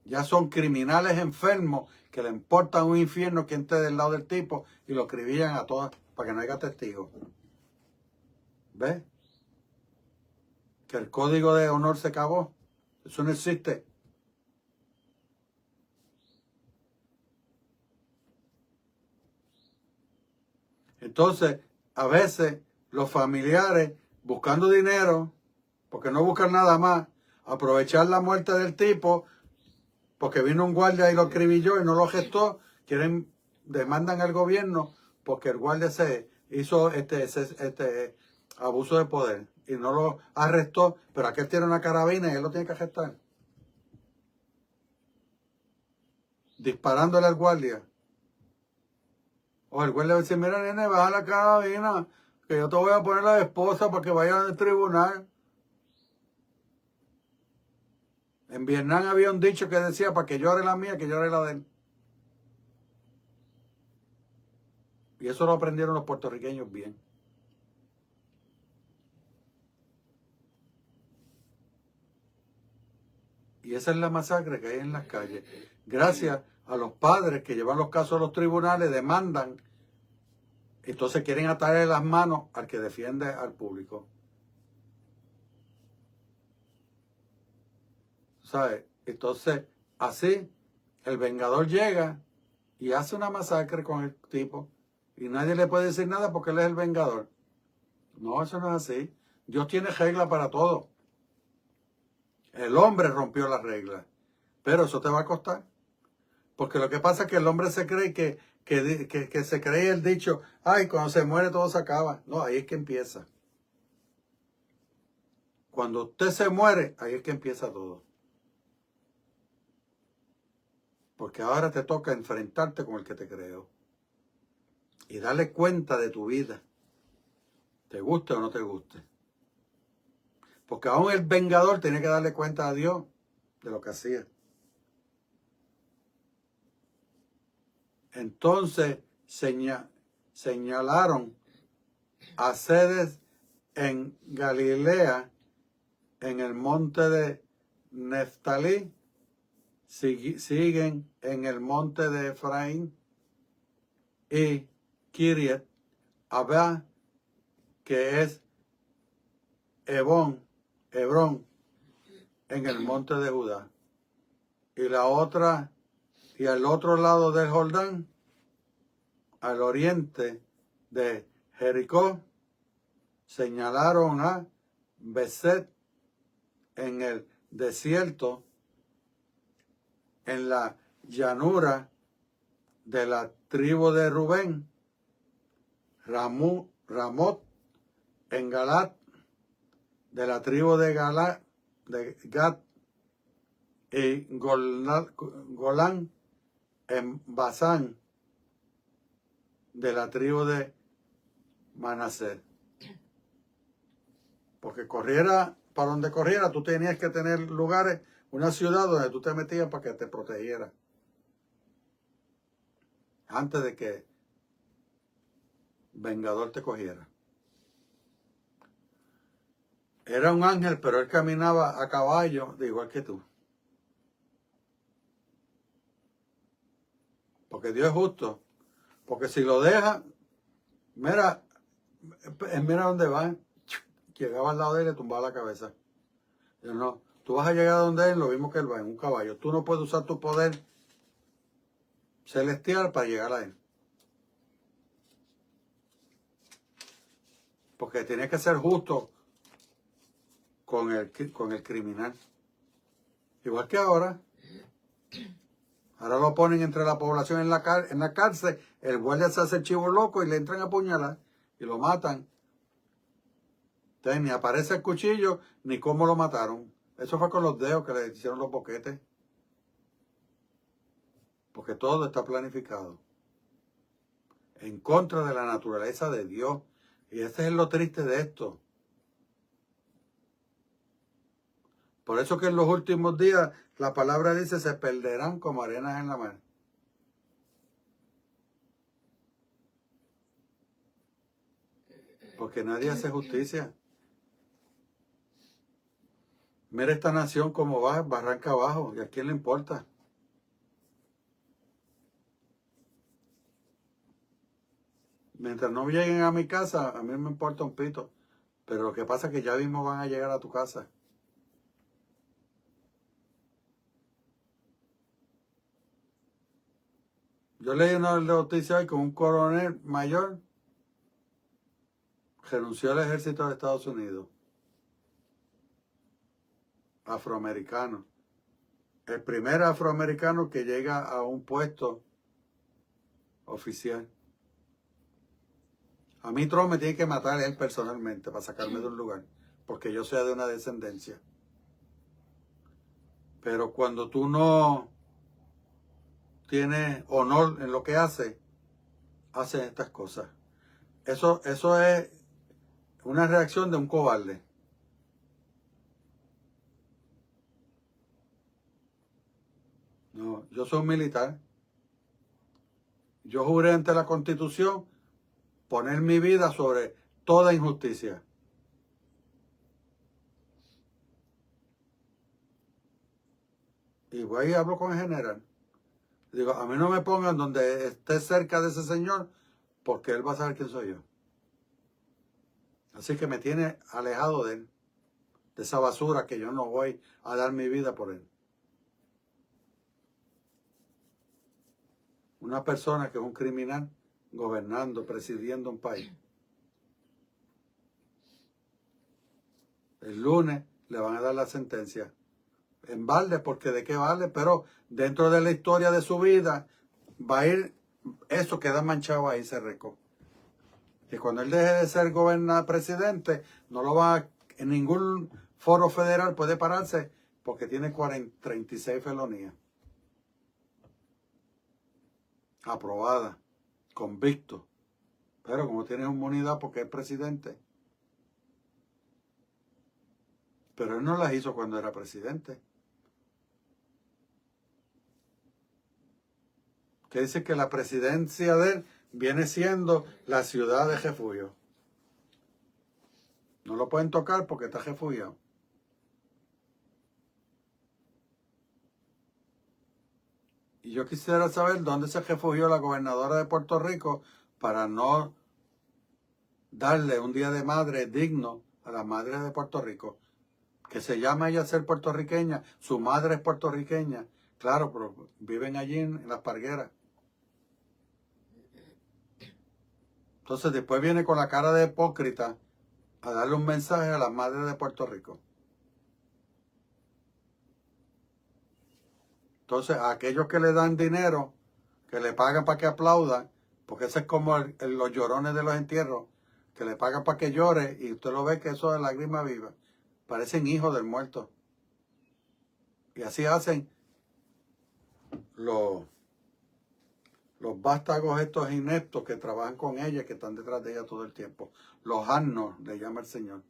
Ya son criminales enfermos que le importan un infierno quien esté del lado del tipo y lo acribillan a todas para que no haya testigos. ¿Ves? Que el código de honor se acabó. Eso no existe. Entonces, a veces los familiares buscando dinero, porque no buscan nada más, aprovechar la muerte del tipo, porque vino un guardia y lo acribilló y no lo gestó, demandan al gobierno porque el guardia se hizo este abuso de poder y no lo arrestó, pero aquel tiene una carabina y él lo tiene que gestar. Disparándole al guardia. O el guardia va a decir, mira nene, baja la carabina, que yo te voy a poner la esposa para que vaya al tribunal. En Vietnam había un dicho que decía, para que llore la mía, que llore la de él. Y eso lo aprendieron los puertorriqueños bien. Y esa es la masacre que hay en las calles. Gracias a los padres que llevan los casos a los tribunales, demandan, entonces quieren atarle las manos al que defiende al público. ¿Sabes? Entonces, así, el vengador llega y hace una masacre con el tipo y nadie le puede decir nada porque él es el vengador. No, eso no es así. Dios tiene reglas para todo. El hombre rompió las reglas, pero eso te va a costar. Porque lo que pasa es que el hombre se cree que se cree el dicho, ay, cuando se muere todo se acaba. No, ahí es que empieza. Cuando usted se muere, ahí es que empieza todo. Porque ahora te toca enfrentarte con el que te creó. Y darle cuenta de tu vida. Te guste o no te guste. Porque aún el vengador tiene que darle cuenta a Dios de lo que hacía. Entonces señalaron a sedes en Galilea, en el monte de Neftalí, siguen en el monte de Efraín, y Kiriat Abba, que es Hebrón, en el monte de Judá. Y la otra, y al otro lado del Jordán, al oriente de Jericó, señalaron a Beset en el desierto, en la llanura de la tribu de Rubén, Ramot en Galat, de la tribu de Gad, y Golán en Basán, de la tribu de Manasés. Porque corriera, para donde corriera, tú tenías que tener lugares, una ciudad donde tú te metías para que te protegiera. Antes de que vengador te cogiera. Era un ángel, pero él caminaba a caballo, de igual que tú. Porque Dios es justo. Porque si lo deja, mira dónde va. Llegaba al lado de él y le tumbaba la cabeza. Yo no, tú vas a llegar a donde él, lo mismo que él va, en un caballo. Tú no puedes usar tu poder celestial para llegar a él. Porque tienes que ser justo con el criminal. Igual que ahora. Ahora lo ponen entre la población en la cárcel. El guardia se hace el chivo loco y le entran a apuñalar y lo matan. Entonces ni aparece el cuchillo ni cómo lo mataron. Eso fue con los dedos que le hicieron los boquetes. Porque todo está planificado. En contra de la naturaleza de Dios. Y ese es lo triste de esto. Por eso que en los últimos días la palabra dice se perderán como arenas en la mar. Porque nadie hace justicia. Mira esta nación cómo va, barranca abajo. ¿Y a quién le importa? Mientras no lleguen a mi casa, a mí me importa un pito. Pero lo que pasa es que ya mismo van a llegar a tu casa. Yo leí una noticia hoy que un coronel mayor renunció al ejército de Estados Unidos. Afroamericano. El primer afroamericano que llega a un puesto oficial. A mí Trump me tiene que matar él personalmente para sacarme de un lugar. Porque yo sea de una descendencia. Pero cuando tú no tienes honor en lo que haces estas cosas. Eso es una reacción de un cobarde. No, yo soy un militar. Yo juré ante la Constitución poner mi vida sobre toda injusticia. Y voy y hablo con el general. Digo, a mí no me pongan donde esté cerca de ese señor, porque él va a saber quién soy yo. Así que me tiene alejado de él, de esa basura que yo no voy a dar mi vida por él. Una persona que es un criminal gobernando, presidiendo un país. El lunes le van a dar la sentencia. En balde, porque de qué vale, pero dentro de la historia de su vida va a ir, eso queda manchado ahí, se recó. Que cuando él deje de ser presidente, no lo va en ningún foro federal puede pararse porque tiene 36 felonías. Aprobada, convicto. Pero como tiene inmunidad porque es presidente. Pero él no las hizo cuando era presidente. Que dice que la presidencia de él viene siendo la ciudad de refugio. No lo pueden tocar porque está refugiado. Y yo quisiera saber dónde se refugió la gobernadora de Puerto Rico para no darle un día de madre digno a las madres de Puerto Rico. Que se llama ella ser puertorriqueña, su madre es puertorriqueña. Claro, pero viven allí en Las Pargueras. Entonces después viene con la cara de hipócrita a darle un mensaje a las madres de Puerto Rico. Entonces a aquellos que le dan dinero, que le pagan para que aplaudan, porque ese es como los llorones de los entierros, que le pagan para que llore y usted lo ve que eso es lágrima viva. Parecen hijos del muerto. Y así hacen los vástagos estos ineptos que trabajan con ella, que están detrás de ella todo el tiempo. Los asnos, le llama el Señor.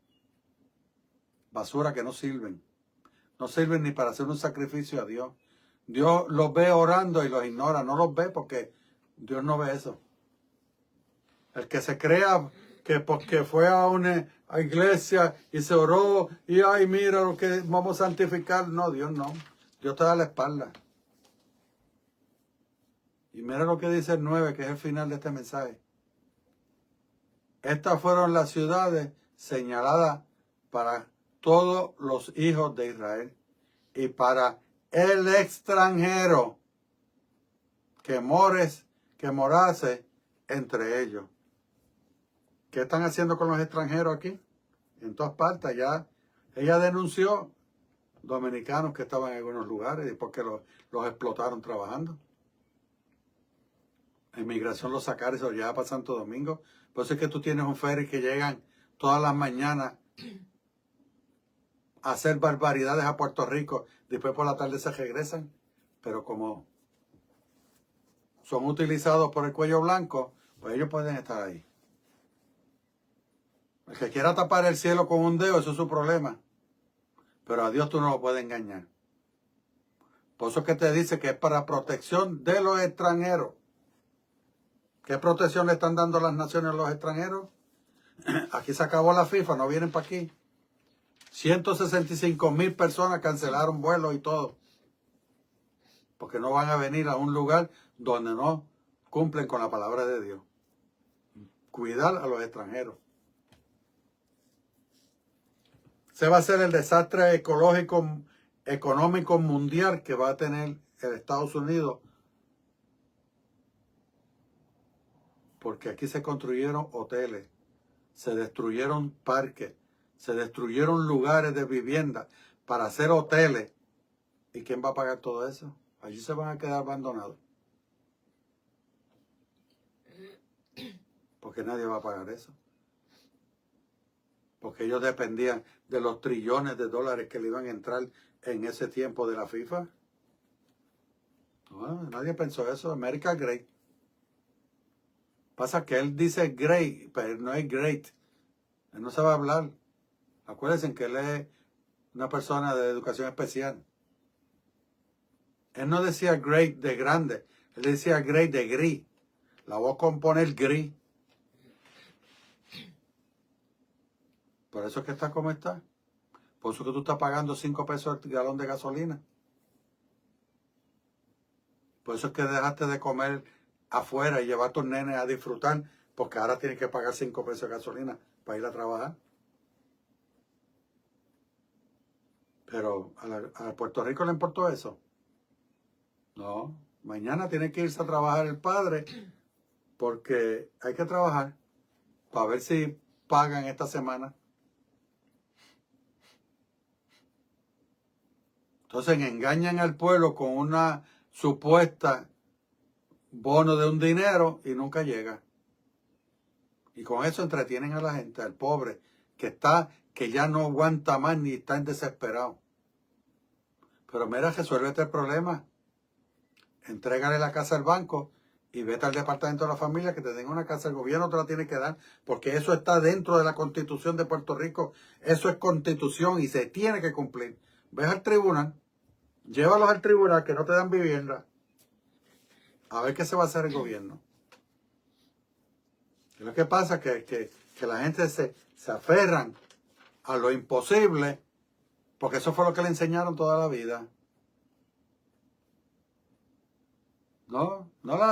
Basura que no sirven. No sirven ni para hacer un sacrificio a Dios. Dios los ve orando y los ignora. No los ve porque Dios no ve eso. El que se crea que porque fue a una iglesia y se oró y ay, mira lo que vamos a santificar. No, Dios no. Dios te da la espalda. Y mira lo que dice el 9, que es el final de este mensaje. Estas fueron las ciudades señaladas para todos los hijos de Israel y para el extranjero que morase entre ellos. ¿Qué están haciendo con los extranjeros aquí? En todas partes. Ya ella denunció dominicanos que estaban en algunos lugares y porque los explotaron trabajando. La inmigración los sacaron y se los lleva para Santo Domingo. Por eso es que tú tienes un ferry que llegan todas las mañanas a hacer barbaridades a Puerto Rico. Después por la tarde se regresan. Pero como son utilizados por el cuello blanco, pues ellos pueden estar ahí. El que quiera tapar el cielo con un dedo, eso es su problema. Pero a Dios tú no lo puedes engañar. Por eso es que te dice que es para protección de los extranjeros. ¿Qué protección le están dando las naciones a los extranjeros? Aquí se acabó la FIFA, no vienen para aquí. 165,000 personas cancelaron vuelos y todo. Porque no van a venir a un lugar donde no cumplen con la palabra de Dios. Cuidar a los extranjeros. Ese va a ser el desastre económico mundial que va a tener el Estados Unidos. Porque aquí se construyeron hoteles, se destruyeron parques, se destruyeron lugares de vivienda para hacer hoteles. ¿Y quién va a pagar todo eso? Allí se van a quedar abandonados. Porque nadie va a pagar eso. Porque ellos dependían de los trillones de dólares que le iban a entrar en ese tiempo de la FIFA. No, nadie pensó eso. America Great. Pasa que él dice great, pero no es great. Él no sabe hablar. Acuérdense que él es una persona de educación especial. Él no decía great de grande. Él decía great de gris. La voz compone el gris. Por eso es que está como está. Por eso que tú estás pagando 5 pesos el galón de gasolina. Por eso es que dejaste de comer afuera y llevar a tus nenes a disfrutar, porque ahora tienes que pagar 5 pesos de gasolina para ir a trabajar. Pero a Puerto Rico le importó eso. No, mañana tiene que irse a trabajar el padre, porque hay que trabajar para ver si pagan esta semana. Entonces engañan al pueblo con una supuesta bono de un dinero y nunca llega. Y con eso entretienen a la gente, al pobre, que ya no aguanta más ni está desesperado. Pero mira, resuélvete el problema. Entrégale la casa al banco y vete al departamento de la familia que te den una casa. El gobierno te la tiene que dar porque eso está dentro de la Constitución de Puerto Rico. Eso es Constitución y se tiene que cumplir. Ves al tribunal, llévalos al tribunal que no te dan vivienda. A ver qué se va a hacer el gobierno. Y lo que pasa es que la gente se aferran a lo imposible, porque eso fue lo que le enseñaron toda la vida.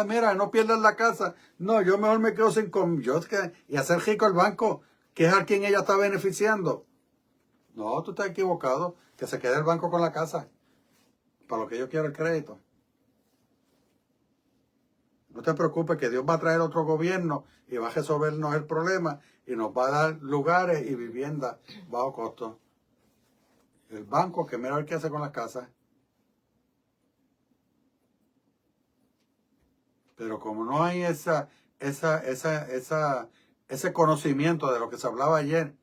Mira, no pierdas la casa. No, yo mejor me quedo sin y hacer rico el banco, que es a quien ella está beneficiando. No, tú estás equivocado. Que se quede el banco con la casa. Para lo que yo quiero el crédito. No te preocupes que Dios va a traer otro gobierno y va a resolvernos el problema y nos va a dar lugares y viviendas bajo costo. El banco que mira a ver qué hace con las casas. Pero como no hay ese conocimiento de lo que se hablaba ayer,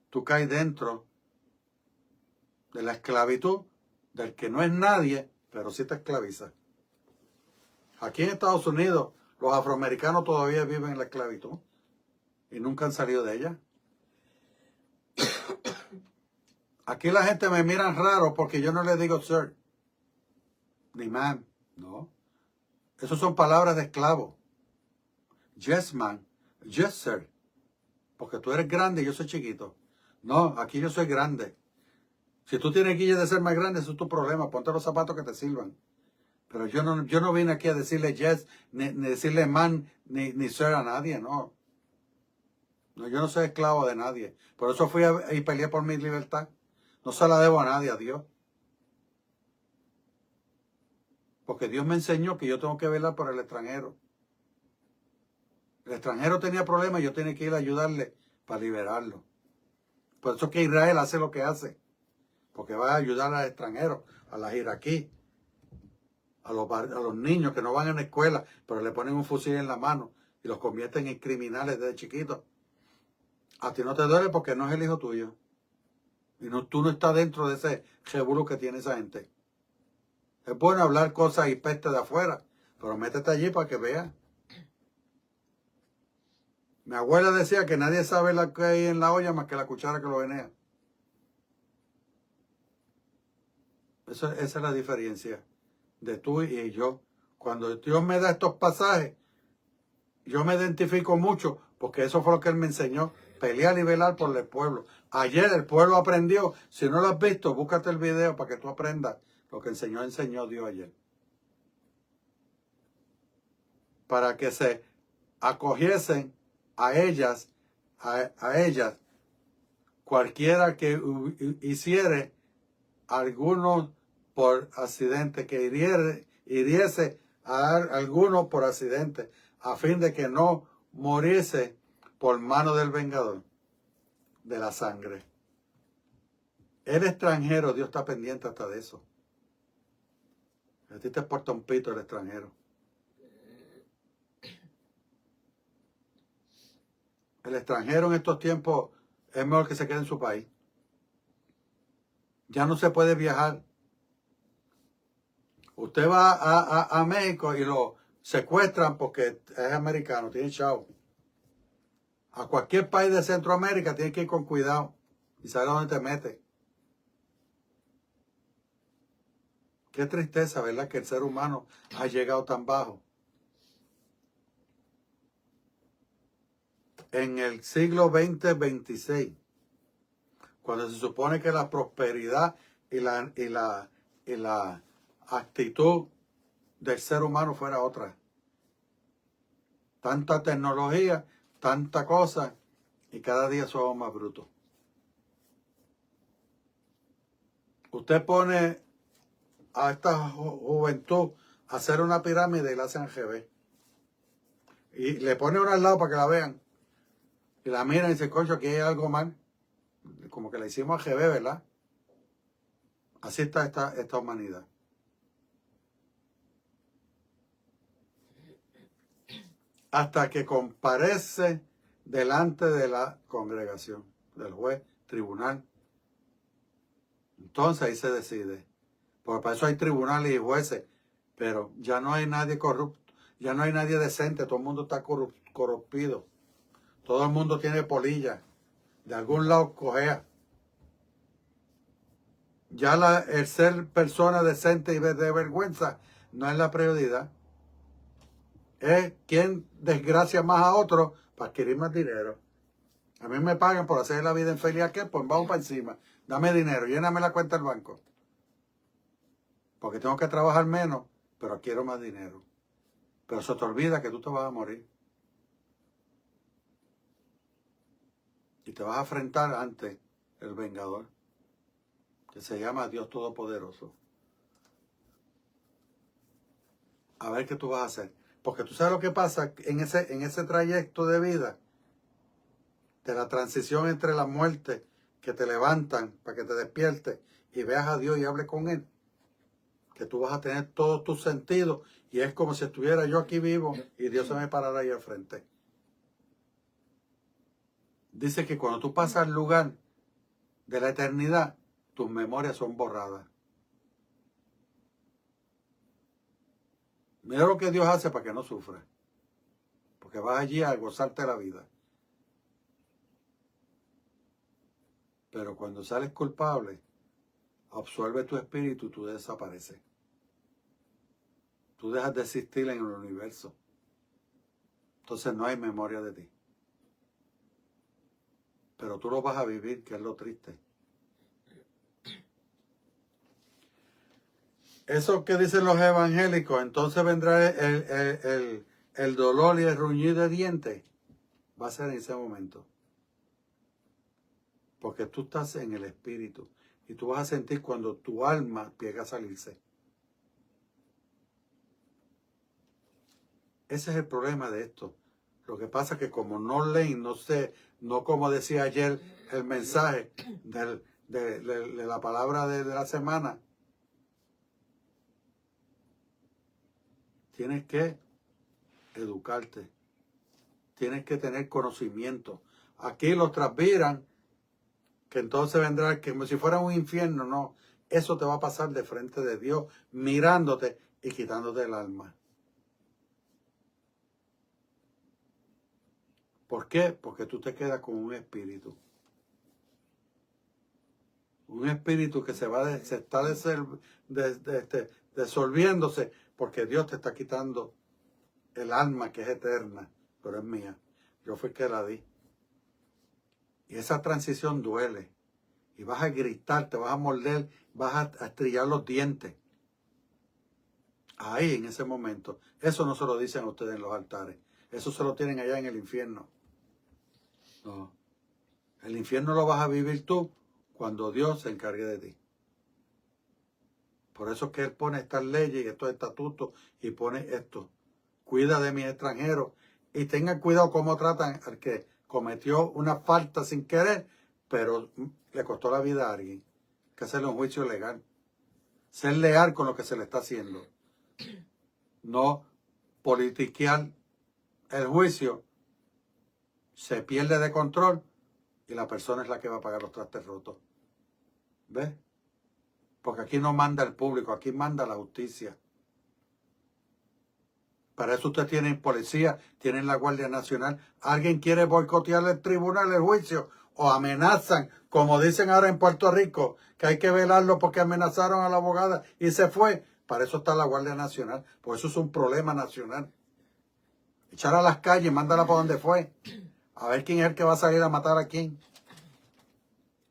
tú caes dentro de la esclavitud del que no es nadie, pero sí te esclaviza. Aquí en Estados Unidos, los afroamericanos todavía viven en la esclavitud y nunca han salido de ella. Aquí la gente me mira raro porque yo no le digo sir, ni ma'am, no. Esas son palabras de esclavo. Yes, man, yes, sir. Porque tú eres grande y yo soy chiquito. No, aquí yo soy grande. Si tú tienes guille de ser más grande, eso es tu problema. Ponte los zapatos que te sirvan. Pero yo no vine aquí a decirle yes, ni decirle man, ni sir a nadie, no. No, yo no soy esclavo de nadie. Por eso fui y peleé por mi libertad. No se la debo a nadie, a Dios. Porque Dios me enseñó que yo tengo que velar por el extranjero. El extranjero tenía problemas y yo tenía que ir a ayudarle para liberarlo. Por eso es que Israel hace lo que hace. Porque va a ayudar al extranjero, a las iraquíes, a los niños que no van a la escuela, pero le ponen un fusil en la mano y los convierten en criminales desde chiquitos. A ti no te duele porque no es el hijo tuyo. Y tú no estás dentro de ese revolú que tiene esa gente. Es bueno hablar cosas y peste de afuera, pero métete allí para que veas. Mi abuela decía que nadie sabe lo que hay en la olla más que la cuchara que lo venea. Esa es la diferencia de tú y yo. Cuando Dios me da estos pasajes, yo me identifico mucho porque eso fue lo que Él me enseñó. Pelear y velar por el pueblo. Ayer el pueblo aprendió. Si no lo has visto, búscate el video para que tú aprendas lo que enseñó Dios ayer. Para que se acogiesen a ellas, cualquiera que hiciere alguno por accidente, que hiriese a alguno por accidente, a fin de que no muriese por mano del vengador de la sangre. El extranjero, Dios está pendiente hasta de eso. A ti te importa un pito el extranjero. El extranjero en estos tiempos es mejor que se quede en su país. Ya no se puede viajar. Usted va a México y lo secuestran porque es americano, tiene chavo. A cualquier país de Centroamérica tiene que ir con cuidado y saber dónde te mete. Qué tristeza, ¿verdad? Que el ser humano ha llegado tan bajo. En el siglo XX-XXVI, cuando se supone que la prosperidad y la actitud del ser humano fuera otra. Tanta tecnología, tanta cosa, y cada día somos más brutos. Usted pone a esta juventud a hacer una pirámide y la hacen GB. Y le pone una al lado para que la vean. Y la miran y dicen, concho, aquí hay algo mal. Como que la hicimos a GB, ¿verdad? Así está esta humanidad. Hasta que comparece delante de la congregación, del juez, tribunal. Entonces ahí se decide. Porque para eso hay tribunales y jueces. Pero ya no hay nadie corrupto, ya no hay nadie decente, todo el mundo está corrompido. Todo el mundo tiene polilla. De algún lado cojea. Ya el ser persona decente y de vergüenza no es la prioridad. Es quien desgracia más a otro para adquirir más dinero. A mí me pagan por hacer la vida infeliz a qué, pues vamos para encima. Dame dinero, lléname la cuenta del banco. Porque tengo que trabajar menos, pero quiero más dinero. Pero se te olvida que tú te vas a morir. Y te vas a enfrentar ante el vengador, que se llama Dios Todopoderoso. A ver qué tú vas a hacer. Porque tú sabes lo que pasa en ese trayecto de vida, de la transición entre la muerte, que te levantan para que te despiertes y veas a Dios y hables con Él. Que tú vas a tener todos tus sentidos y es como si estuviera yo aquí vivo y Dios se me parara ahí al frente. Dice que cuando tú pasas al lugar de la eternidad, tus memorias son borradas. Mira lo que Dios hace para que no sufras. Porque vas allí a gozarte la vida. Pero cuando sales culpable, absuelve tu espíritu y tú desapareces. Tú dejas de existir en el universo. Entonces no hay memoria de ti. Pero tú lo vas a vivir, que es lo triste. Eso que dicen los evangélicos, entonces vendrá el dolor y el ruñir de dientes. Va a ser en ese momento. Porque tú estás en el espíritu. Y tú vas a sentir cuando tu alma llega a salirse. Ese es el problema de esto. Lo que pasa es que como no leen, no sé, no como decía ayer el mensaje de la palabra de la semana, tienes que educarte, tienes que tener conocimiento. Aquí los transviran, que entonces vendrá que como si fuera un infierno, no. Eso te va a pasar de frente de Dios, mirándote y quitándote el alma. ¿Por qué? Porque tú te quedas con un espíritu. Un espíritu que se está disolviéndose porque Dios te está quitando el alma que es eterna, pero es mía. Yo fui el que la di. Y esa transición duele. Y vas a gritar, te vas a morder, vas a estrellar los dientes. Ahí, en ese momento. Eso no se lo dicen a ustedes en los altares. Eso se lo tienen allá en el infierno. No. El infierno lo vas a vivir tú cuando Dios se encargue de ti. Por eso es que Él pone estas leyes y estos estatutos y pone esto. Cuida de mis extranjeros y tengan cuidado cómo tratan al que cometió una falta sin querer, pero le costó la vida a alguien. Hay que hacerle un juicio legal. Ser leal con lo que se le está haciendo. No politiquear el juicio. Se pierde de control y la persona es la que va a pagar los trastes rotos. ¿Ves? Porque aquí no manda el público, aquí manda la justicia. Para eso usted tiene policía, tienen la Guardia Nacional. Alguien quiere boicotear el tribunal, el juicio, o amenazan, como dicen ahora en Puerto Rico, que hay que velarlo porque amenazaron a la abogada y se fue. Para eso está la Guardia Nacional, por eso es un problema nacional. Echar a las calles, mándala por donde fue. A ver quién es el que va a salir a matar a quién.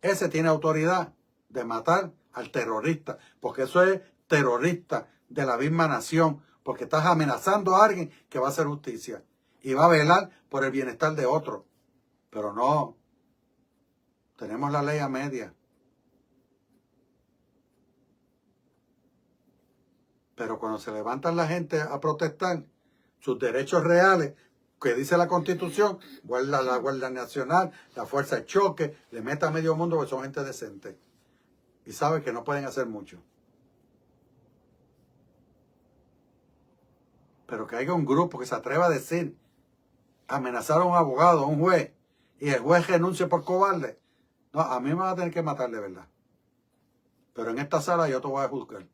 Ese tiene autoridad de matar al terrorista, porque eso es terrorista de la misma nación, porque estás amenazando a alguien que va a hacer justicia y va a velar por el bienestar de otro. Pero no, tenemos la ley a media. Pero cuando se levantan la gente a protestar sus derechos reales, que dice la Constitución, la Guardia Nacional, la Fuerza de Choque, le meta a medio mundo porque son gente decente. Y saben que no pueden hacer mucho. Pero que haya un grupo que se atreva a decir, amenazar a un abogado, a un juez, y el juez renuncie por cobarde. No, a mí me va a tener que matar de verdad. Pero en esta sala yo te voy a juzgar.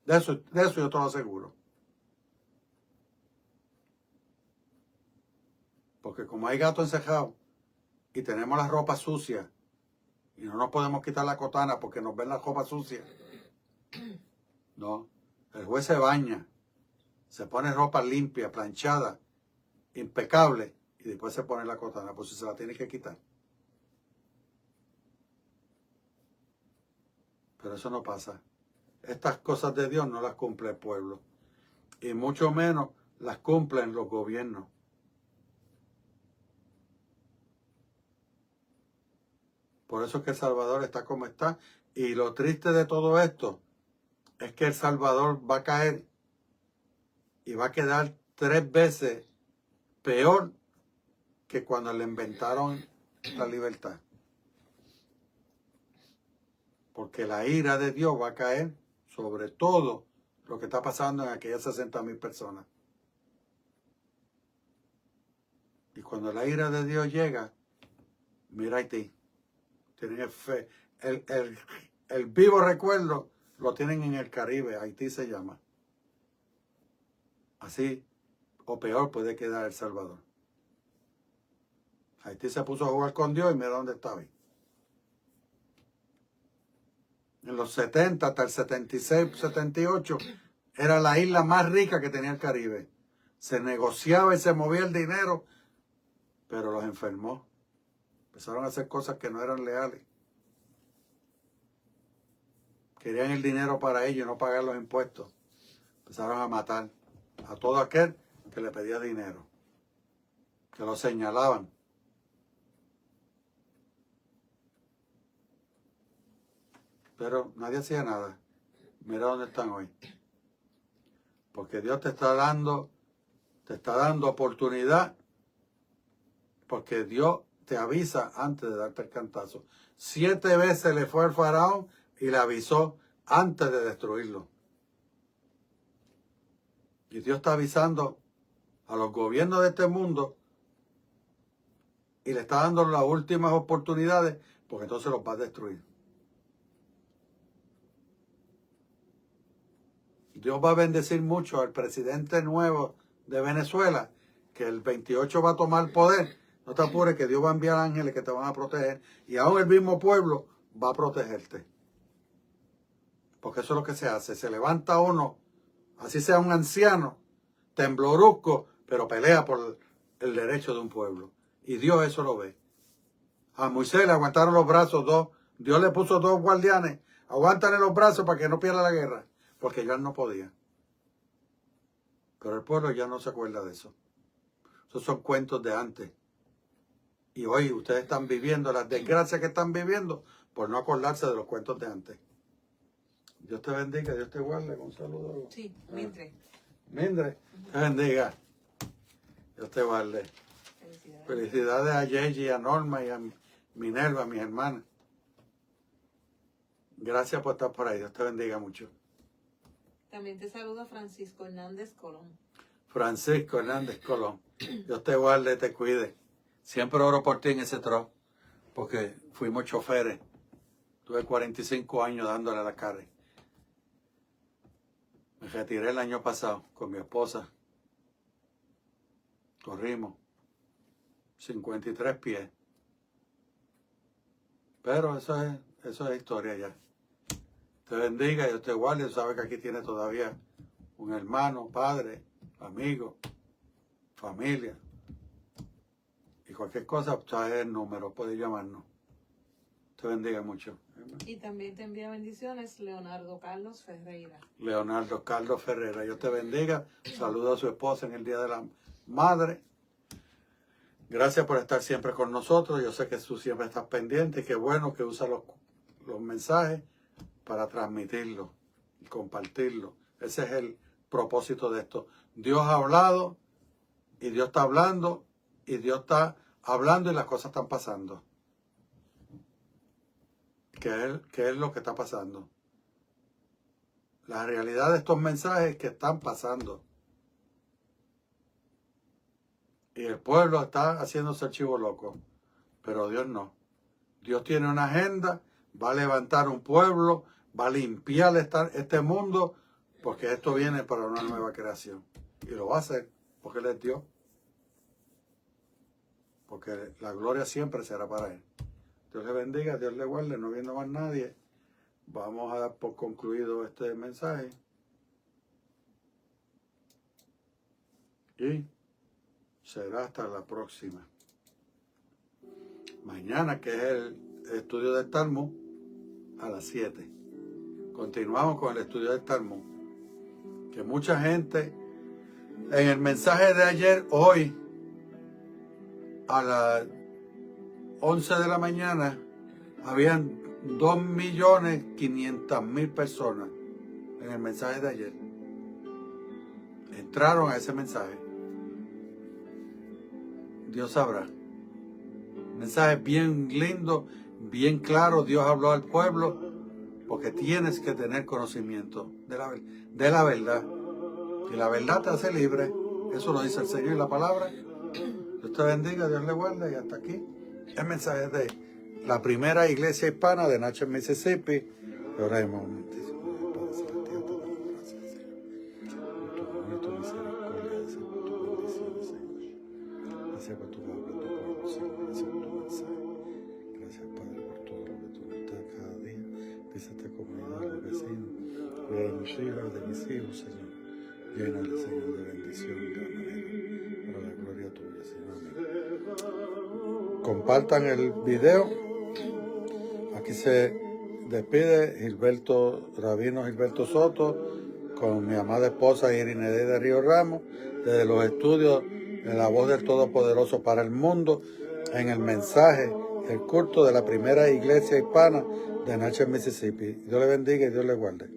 De eso yo te lo aseguro. Porque como hay gato encerrado y tenemos la ropa sucia y no nos podemos quitar la cotana porque nos ven la ropa sucia. No, el juez se baña, se pone ropa limpia, planchada, impecable y después se pone la cotana, pues si se la tiene que quitar. Pero eso no pasa. Estas cosas de Dios no las cumple el pueblo. Y mucho menos las cumplen los gobiernos. Por eso es que El Salvador está como está. Y lo triste de todo esto es que El Salvador va a caer y va a quedar 3 veces peor que cuando le inventaron la libertad. Porque la ira de Dios va a caer sobre todo lo que está pasando en aquellas 60,000 personas. Y cuando la ira de Dios llega, mira Haití. Tienen fe. El vivo recuerdo lo tienen en el Caribe. Haití se llama. Así o peor puede quedar El Salvador. Haití se puso a jugar con Dios y mira dónde está hoy. En los 70 hasta el 76, 78 era la isla más rica que tenía el Caribe. Se negociaba y se movía el dinero, pero los enfermó. Empezaron a hacer cosas que no eran leales. Querían el dinero para ellos y no pagar los impuestos. Empezaron a matar a todo aquel que le pedía dinero, que lo señalaban. Pero nadie hacía nada. Mira dónde están hoy. Porque Dios te está dando oportunidad. Porque Dios te avisa antes de darte el cantazo. 7 veces le fue al faraón y le avisó antes de destruirlo. Y Dios está avisando a los gobiernos de este mundo y le está dando las últimas oportunidades porque entonces los va a destruir. Dios va a bendecir mucho al presidente nuevo de Venezuela, que el 28 va a tomar poder. No te apures, que Dios va a enviar ángeles que te van a proteger. Y aún el mismo pueblo va a protegerte. Porque eso es lo que se hace. Se levanta uno, así sea un anciano, temblorusco, pero pelea por el derecho de un pueblo. Y Dios eso lo ve. A Moisés le aguantaron los brazos 2. Dios le puso 2 guardianes. Aguántale los brazos para que no pierda la guerra. Porque ya no podía. Pero el pueblo ya no se acuerda de eso. Esos son cuentos de antes. Y hoy ustedes están viviendo las desgracias que están viviendo por no acordarse de los cuentos de antes. Dios te bendiga, Dios te guarde. Un saludo. Sí, Mindre. Mindre, te bendiga. Dios te guarde. Felicidades. Felicidades a Yeji, a Norma y a Minerva, mis hermanas. Gracias por estar por ahí. Dios te bendiga mucho. También te saluda Francisco Hernández Colón. Francisco Hernández Colón. Dios te guarde, te cuide. Siempre oro por ti en ese trozo, porque fuimos choferes. Tuve 45 años dándole a la carne. Me retiré el año pasado con mi esposa. Corrimos 53 pies. Pero eso es historia ya. Te bendiga, Dios te guarde. Sabes que aquí tiene todavía un hermano, padre, amigo, familia. Y cualquier cosa, sabes el número, puedes llamarnos. Te bendiga mucho. Y también te envía bendiciones Leonardo Carlos Ferreira. Leonardo Carlos Ferreira, Dios te bendiga. Saluda a su esposa en el Día de la Madre. Gracias por estar siempre con nosotros. Yo sé que tú siempre estás pendiente y qué bueno que usa los mensajes para transmitirlos y compartirlos. Ese es el propósito de esto. Dios ha hablado y Dios está hablando y Dios está hablando y las cosas están pasando. ¿Qué es lo que está pasando? La realidad de estos mensajes que están pasando. Y el pueblo está haciéndose el chivo loco. Pero Dios no. Dios tiene una agenda, va a levantar un pueblo, va a limpiar este mundo, porque esto viene para una nueva creación. Y lo va a hacer, porque Él es Dios. Porque la gloria siempre será para Él. Dios le bendiga, Dios le guarde, no viendo más nadie. Vamos a dar por concluido este mensaje. Y será hasta la próxima. Mañana, que es el estudio del Talmud, a las 7. Continuamos con el estudio del Talmud. Que mucha gente, en el mensaje de ayer, hoy, a las 11 de la mañana, habían 2.500.000 personas en el mensaje de ayer. Entraron a ese mensaje. Dios sabrá. Mensaje bien lindo, bien claro. Dios habló al pueblo, porque tienes que tener conocimiento de la verdad. Y la verdad te hace libre. Eso lo dice el Señor en la palabra. Dios te bendiga, Dios le guarde. Y hasta aquí el mensaje de la primera iglesia hispana de Natchez, Mississippi. Oremos un momentísimo. Padre celestial, te damos gracias, Señor. Por tu amor y tu misericordia. Gracias por tu bendición, Señor. Gracias por tu palabra, tu pueblo, Señor. Gracias por tu mensaje. Gracias, Padre, por todo lo que tú nos das cada día. Dice esta comunidad, los vecinos, de mis hijos, de mis hijos, Señor. Llénale, Señor, de bendición de la manera. Para la gloria tuya, Señor. Amén. Compartan el video. Aquí se despide Rabino Gilberto Soto, con mi amada esposa Irene de Río Ramos, desde los estudios de la voz del Todopoderoso para el mundo, en el mensaje, el culto de la primera iglesia hispana de Natchez, Mississippi. Dios le bendiga y Dios le guarde.